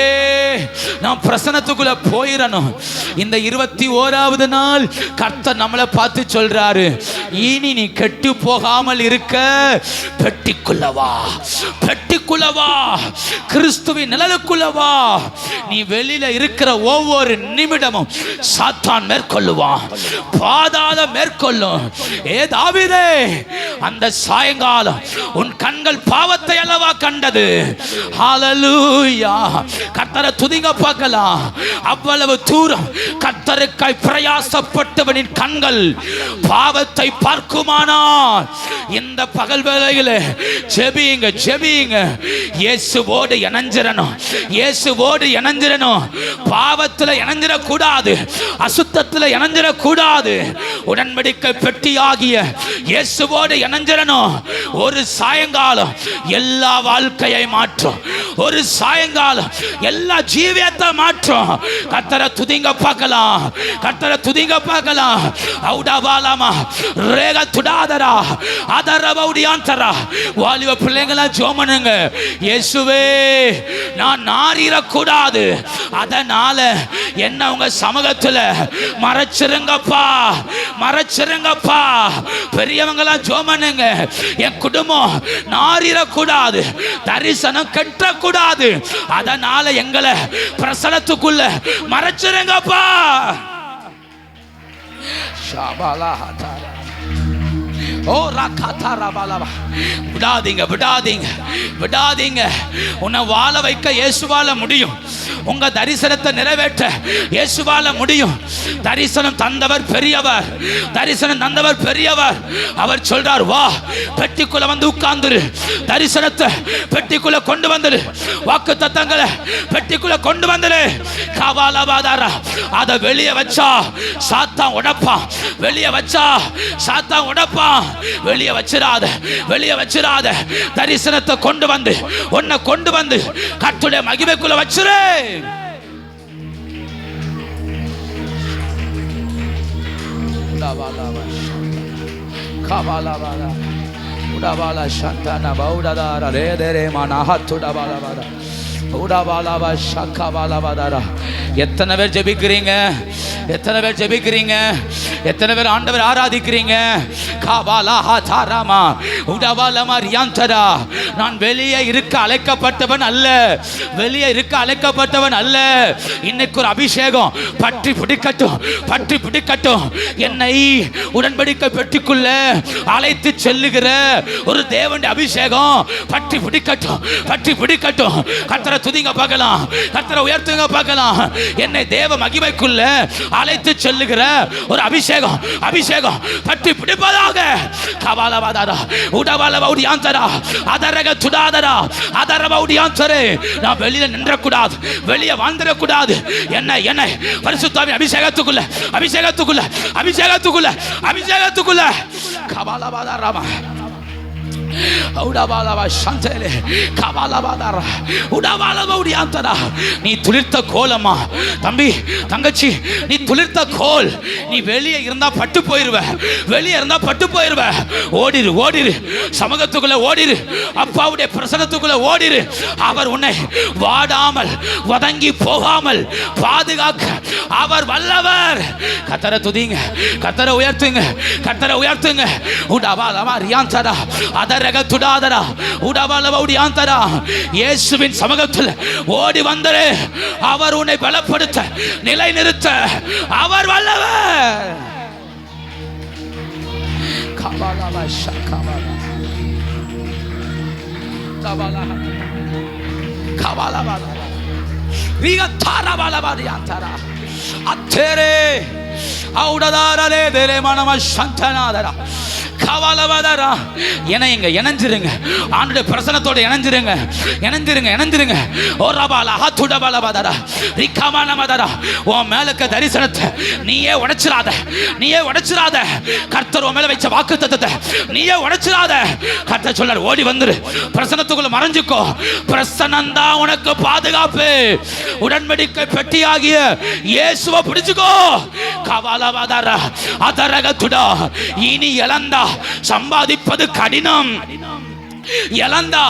நான் பிரசனத்துக்குள்ள போயிடணும். இந்த 21வது நாள் கர்த்தர் நம்மளை பார்த்து சொல்றாரு, இனி நீ கெட்டு போகாமல் இருக்க பெட்டிக்குள்ள வா, பெட்டிக்குள்ள வா, கிறிஸ்துவின் நிழலுக்குள்ள வா. நீ வெளியில இருக்கிற ஒவ்வொரு நிமிடமும் சாத்தான் மேற்கொள்ளுவான், பாதாளம் மேற்கொள்ளும். ஏ தாவீதே, அந்த சாயங்காலம் உன் கண்கள் பாவத்தை அல்லவா கண்டது? ஹalleluya. கர்த்தரை துதிங்க பார்க்கலாம். அவ்வளவு தூரம் கர்த்தருக்காய் பிரயாசப்பட்டவனின் கண்கள் பாவத்தை பார்க்குமானால் இந்த பகல் வேளையிலே ஜெபிங்க, ஜெபிங்க. இயேசுவோடு இணைஞ்சிரணும், இயேசுவோடு இணைஞ்சிரணும். பாவத்தில் இணைஞ்சிட கூடாது, அசுத்தத்தில் இணைஞ்சிட கூடாது. உடன்படிக்கை பெட்டியாகிய இயேசுவோடு இணைஞ்சிரணும். ஒரு சாயங்காலம் எல்லா வாழ்க்கையை மாற்றும், ஒரு சாயங்காலம் எல்லா ஜீவியத்தை மாற்றும். கர்த்தரை துதிங்க பார்க்கலாம், கர்த்தரை துதிங்க பார்க்கலாம். அவுடாபாலாமா ரேக துடாதரா அதரபௌடியாந்தரா. வாலிப பிள்ளைங்களா ஜோமனுங்க, இயேசுவே, நான் நாறிடக்கூடாது, அதனால என்ன உங்க சமூகத்துல மறைச்சிருங்கப்பா, மறைச்சிருங்கப்பா. பெரியவங்களா ஜோமனுங்க, என் குடும்பம் நாறிடக்கூடாது, தரிசனம் கட்டக்கூடாது, அதனால எங்களை பிரசனத்துக்குள்ள மறைச்சிருங்கப்பா. ஓ ராகாதாராபாலா. விடாதீங்க, விடாதீங்க, விடாதீங்க. உன்னை வாழ வைக்க இயேசுவால முடியும், உங்க தரிசனத்தை நிறைவேற்ற இயேசுவால முடியும். தரிசனம் தந்தவர் பெரியவர், தரிசனம் தந்தவர் பெரியவர். அவர் சொல்றார், வா பெட்டிக்குள்ள வந்து உட்கார்ந்துரு, தரிசனத்தை பெட்டிக்குள்ள கொண்டு வந்துரு, வாக்கு தத்தங்களை பெட்டிக்குள்ள கொண்டு வந்துரு. காவாலபாதாரா. அதை வெளியே வச்சா சாத்தான் உடைப்பான், வெளியே வச்சா சாத்தான் உடைப்பான். வெளியே வச்சிராத, வெளியே வச்சிராத. தரிசனத்தை கொண்டு வந்து, உன்னை கொண்டு வந்து கர்த்தருடைய மகிமைக்குள்ள வச்சிரு. காவாலபாதா உடபாலா சந்தன பௌடதாரா ரேதரே மனஹத்துடபாலபாதா உடபாலபா ஷக்கபாலபாதாரா. எத்தனை பேர் ஜெபிக்கிறீங்க? எத்தனை பேர் ஜெபிக்கிறீங்க? எத்தனை பேர் ஆண்டவர் ஆராதிக்கிறீங்க? காபாலா ஹாதாராமா உடபாலமா ரியாந்தரா. நான் வெளியே இருக்க அழைக்கப்பட்டவன் அல்ல, வெளியே இருக்க அழைக்கப்பட்டவன் அல்ல. இன்னைக்கு ஒரு அபிஷேகம் பற்றி பிடிக்கட்டும், பற்றி பிடிக்கட்டும். என்னை உடன்படிக்கை பெட்டிக்குள்ள அழைத்து செல்லுகிற ஒரு தேவனுடைய அபிஷேகம் பற்றி பிடிக்கட்டும், பற்றி பிடிக்கட்டும். கர்த்தரை துதிங்க பார்க்கலாம், கர்த்தரை உயர்த்துங்க பார்க்கலாம். என்னை தேவ மகிமைக்குள்ள அழைத்து செல்லுகிற ஒரு அபிஷேகம், அபிஷேகம் பற்றி பிடிப்பதாக. கபாலபாதாரா உடபாலபௌடியாந்தரா அதரக துடாதரா அதரபௌடியாந்தரே. நான் வெளியில நின்றக்கூடாது, வெளியே வாழ்ந்துடக்கூடாது. என்னை பரிசுத்தாவின் அபிஷேகத்துக்குள்ள, அபிஷேகத்துக்குள்ள, அபிஷேகத்துக்குள்ள, அபிஷேகத்துக்குள்ள. கபாலபாதாராமா நீ துளிர்த்த கோலம்மா தம்பி தங்கச்சி, நீ துளிர்த்த கோல். நீ வெளியே இருந்தா பட்டு போயிருவ, வெளியே இருந்தா பட்டு போயிருவ. ஓடிரு ஓடிரு, சமூகத்துக்குள்ள ஓடிரு, அப்பாவுடைய பிரசன்னத்துக்குள்ள ஓடிரு. அவர் உன்னை வாடாமல் வதங்கி போகாமல் பாதுகாக்க அவர் வல்லவர். கர்த்தரை துதிங்க, கர்த்தரை உயர்த்துங்க, கர்த்தரை உயர்த்துங்க. உடவாலவா ரியாந்தரா அதரக துடாதரா உடவாலவா உடியாந்தரா. இயேசுவின் சமூகத்தில் ஓடி வந்தரே, அவர் உன்னை பலப்படுத்த நிலை நிறுத்த அவர் வல்லவர். கபாலவா ஷகபாலா கபாலா கபாலவா ரிகதாரபாலவா ரியாந்தரா அத்தேரே அவுடதாரலே தேரே மனம சந்தனாதரா கவலவதரா. இணையுங்க, இணைஞ்சிருங்க, ஆண்டுடைய பிரசன்னத்தோட இணைஞ்சிருங்க, இணைஞ்சிருங்க, இணைஞ்சிருங்க. ஓ ரபாலா ஹத்துடபலவதரா ரிகமனமதரா. உன் மேலுக்க தரிசனத்தை நீயே உடைச்சிராத, நீயே உடைச்சிராத. கர்த்தர் உன் மேல வச்ச வாக்குத்தத்தத்தை நீயே உடைச்சிராத. கர்த்தர் சொல்றார், ஓடி வந்துரு, பிரசன்னத்துக்குள்ள மறைஞ்சுக்கோ. பிரசன்னம் தான் உனக்கு பாதுகாப்பு. உடன்படிக்கை பெட்டியாகிய இயேசுவை பிடிச்சுக்கோ. கவலவதரா அதரகத்துடா. இனி இழந்தா சம்பாதிப்பது கடினம், இழந்தா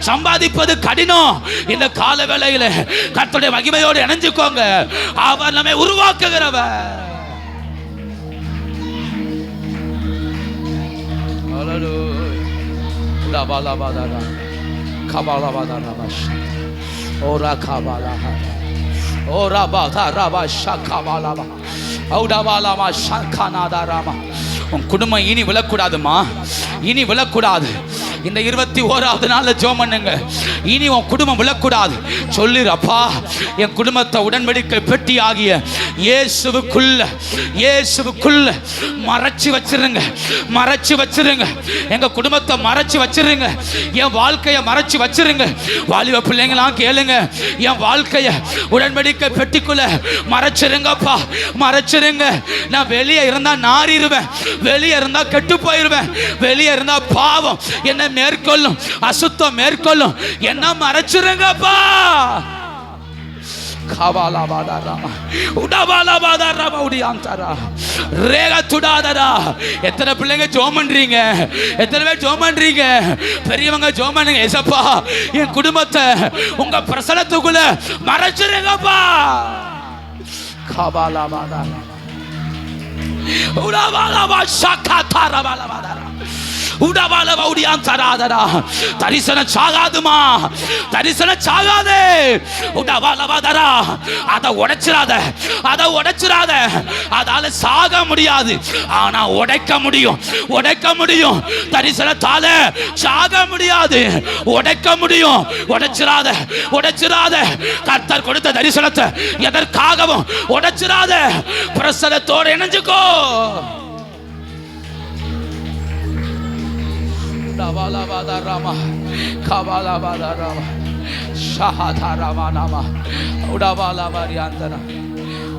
சம்பாதிப்பது கடினம். இந்த கால வேளையில கர்த்தருடைய மகிமையோடு இணைஞ்சுக்கோங்க. அவர் நம்மை உருவாக்குகிறவர். உன் குடும்பம் இனி விழக்கூடாதுமா, இனி விழக்கூடாது. இந்த 21வது நாள்ல ஜெபம் பண்ணுங்க. இனி உன் குடும்பம் விழக்கூடாது. சொல்லிருப்பா, என் குடும்பத்தை உடன்படிக்கை பெட்டி ஆகிய இயேசுவுக்குள்ள இயேசுவுக்குள்ள மறைச்சு வச்சிருங்க, மறைச்சு வச்சிருங்க. எங்க குடும்பத்தை மறைச்சு வச்சிருங்க, என் வாழ்க்கையை மறைச்சு வச்சிருங்க. வாலிப பிள்ளைங்களாம் கேளுங்க, என் வாழ்க்கையை உடன்படிக்கை பெட்டிக்குள்ள மறைச்சிருங்கப்பா, மறைச்சிருங்க. நான் வெளியே இருந்தா நாறிடுவேன், வெளியே இருந்தா கெட்டு போயிருவேன், வெளியே இருந்தா பாவம் என்ன மேற்கொள்ளும், அசுத்தம் மேற்கொள்ளும். என்ன மறைச்சிருங்கப்பா. எத்தனை பிள்ளைங்க ஜெபம் பண்றீங்க? எத்தனை பேர் ஜெபம் பண்றீங்க? பெரியவங்க ஜெபம் பண்ணுங்க. ஏசப்பா, என் குடும்பத்தை உங்க பிரசன்னத்துக்குள்ள மறைச்சிருங்கப்பா. தரிசனம் சாகாதுமா, தரிசனம் சாகாது. அதை உடைச்சிராத, அதை உடைச்சிராத. அதால சாக முடியாது, ஆனா உடைக்க முடியும், உடைக்க முடியும். தரிசனத்தால சாக முடியாது, உடைக்க முடியும். உடைச்சிராத, உடைச்சிராத. கர்த்தர் கொடுத்த தரிசனத்தை எதற்காகவும் உடைச்சிராத. பிரசனத்தோடு இணைஞ்சுக்கோ.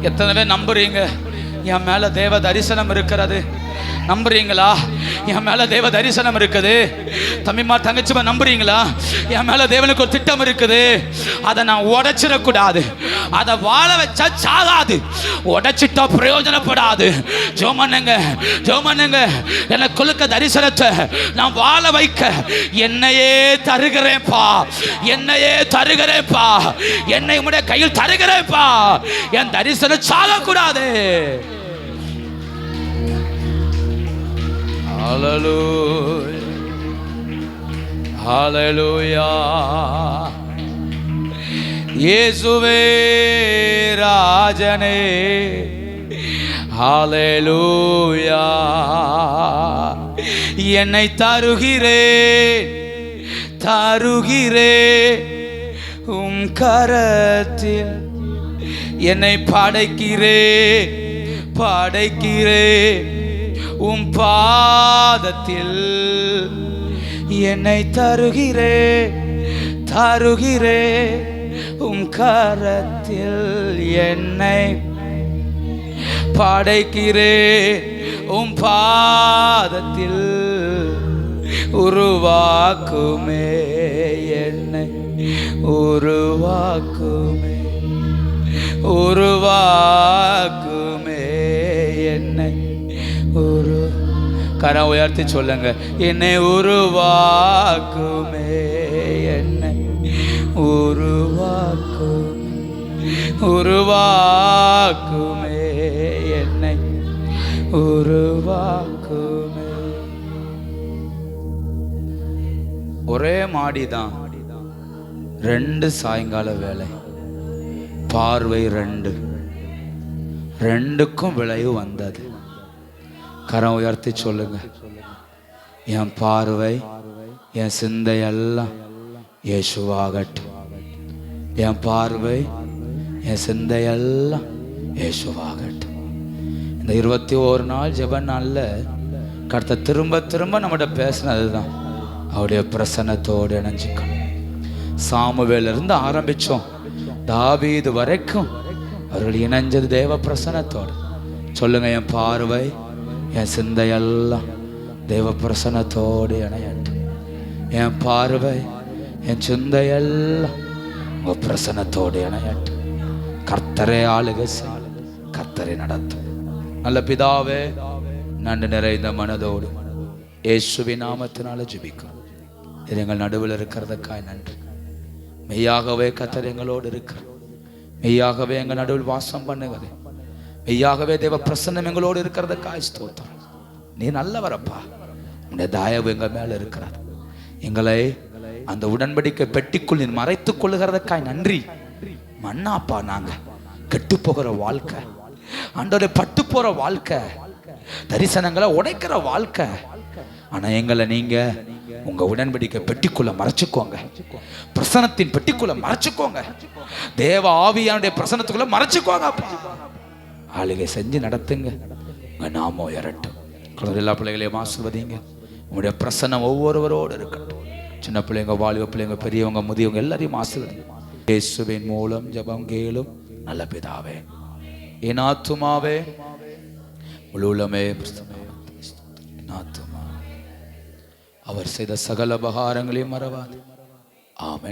எத்தனை பேர் நம்புறீங்க என் மேல தேவ தரிசனம் இருக்கிறது? நம்புறீங்களா? என் மேல தேவ தரிசனம் இருக்குது. தம்பிமா தங்கச்சிமா நம்புறீங்களா? என் மேல தேவனுக்கு ஒரு திட்டம் இருக்குது. அதை நான் உடைச்சிடக்கூடாது. அதை வாழ வச்சா சாகாது, உடைச்சிட்டா பிரயோஜனப்படாது. ஜோமனுங்க, ஜோமனுங்க. எனக்கு கொடுக்க தரிசனத்தை நான் வாழ வைக்க என்னையே தருகிறேன்ப்பா, என்னையே தருகிறேன்ப்பா, என்னை உடைய கையில் தருகிறேன்ப்பா. என் தரிசனம் சாகக்கூடாது. Hallelujah, Hallelujah. இயேசுவே ராஜனே, ஹalleluya. என்னை தருகிறேன், தருகிறேன் உம் கரத்தில். என்னை படைக்கிறேன், படைக்கிறேன் உம் பாதத்தில். என்னை தருகிறேன், தருகிறேன் உம் கரத்தில். என்னை படைக்கிறேன் உம் பாதத்தில். உருவாக்குமே, என்னை உருவாக்குமே, உருவாக்குமே என்னை கரம் உயர்த்தி சொல்லுங்க. என்னை உருவாக்குமே, என்னை உருவாக்குமே, உருவாக்குமே என்னை உருவாக்குமே. ஒரே மாடிதான், 2 சாயங்கால வேலை, பார்வை 2க்கும் விளைவு வந்தது. கரம் உயர்த்தி சொல்லுங்க. என் பார்வை என் சிந்தையெல்லாம் இயேசுவாகட்டும். என் பார்வை என் சிந்தையெல்லாம் இயேசுவாகட்டும். இந்த 21 நாள் ஜெப நாள்ல கர்த்தர் திரும்ப திரும்ப நம்மகிட்ட பேசினது தான், அவருடைய பிரசன்னத்தோடு இணைஞ்சிக்கணும். சாமுவேல இருந்து ஆரம்பிச்சோம், தாவீது வரைக்கும் அவர்கள் இணைஞ்சது தேவ பிரசன்னத்தோடு. சொல்லுங்க, என் பார்வை என் சிந்தையெல்லாம் தேவ பிரசன்னத்தோடு இணையட்டும். என் பார்வை என் சிந்தையெல்லாம் உங்க பிரசன்னத்தோடு இணையட்டும். கர்த்தரே ஆளுகை செய்யும், கர்த்தரே நடத்தும். நல்ல பிதாவே, நன்றி நிறைந்த மனதோடு இயேசுவின் நாமத்தினால ஜெபிக்கிறோம். இது எங்கள் நடுவில் இருக்கிறதுக்காய் நன்றி. மெய்யாகவே கர்த்தர் எங்களோடு இருக்கிறார். மெய்யாகவே எங்கள் நடுவில் வாசம் பண்ணுகிறது. மெய்யாகவே தேவ பிரசன்னம் எங்களோடு இருக்கிறதுக்காய் ஸ்தோத்திரம். நீ நல்லவரப்பா, உன்னுடைய தயவு எங்கள் மேல இருக்கிறார். எங்களை அந்த உடன்படிக்கை பெட்டிக்குள் நீ மறைத்துக் கொள்ளுகிறதுக்காய் நன்றி. மண்ணாப்பா, நாங்க கெட்டு போகிற வாழ்க்கை, ஆண்டவரே பட்டு போற வாழ்க்கை, தரிசனங்களை உடைக்கிற வாழ்க்கை. ஆனா எங்களை நீங்க உங்க உடன்படிக்கை பெட்டிக்குள்ள மறைச்சுக்கோங்க, பிரசனத்தின் பெட்டிக்குள்ள மறைச்சுக்கோங்க, தேவ ஆவியானுடைய பிரசனத்துக்குள்ள மறைச்சுக்கோங்க. ஆளுகை செஞ்சு நடத்துங்க, உங்க நாமம் உயரட்டும். எல்லா பிள்ளைகளையும் ஆசீர்வதிங்க. உங்களுடைய பிரசன்னம் ஒவ்வொருவரோடு இருக்கட்டும். சின்ன பிள்ளைங்க, வாலிப பிள்ளைங்க, பெரியவங்க, முதியவங்க எல்லாரையும் ஆசீர்வதிங்க. இயேசுவின் மூலம் ஜெபம் கேளும் நல்ல பிதாவே. என் ஆத்துமாவே முழுவதுமே அவர் செய்த சகல உபகாரங்களையும் மறவாது. ஆமென்.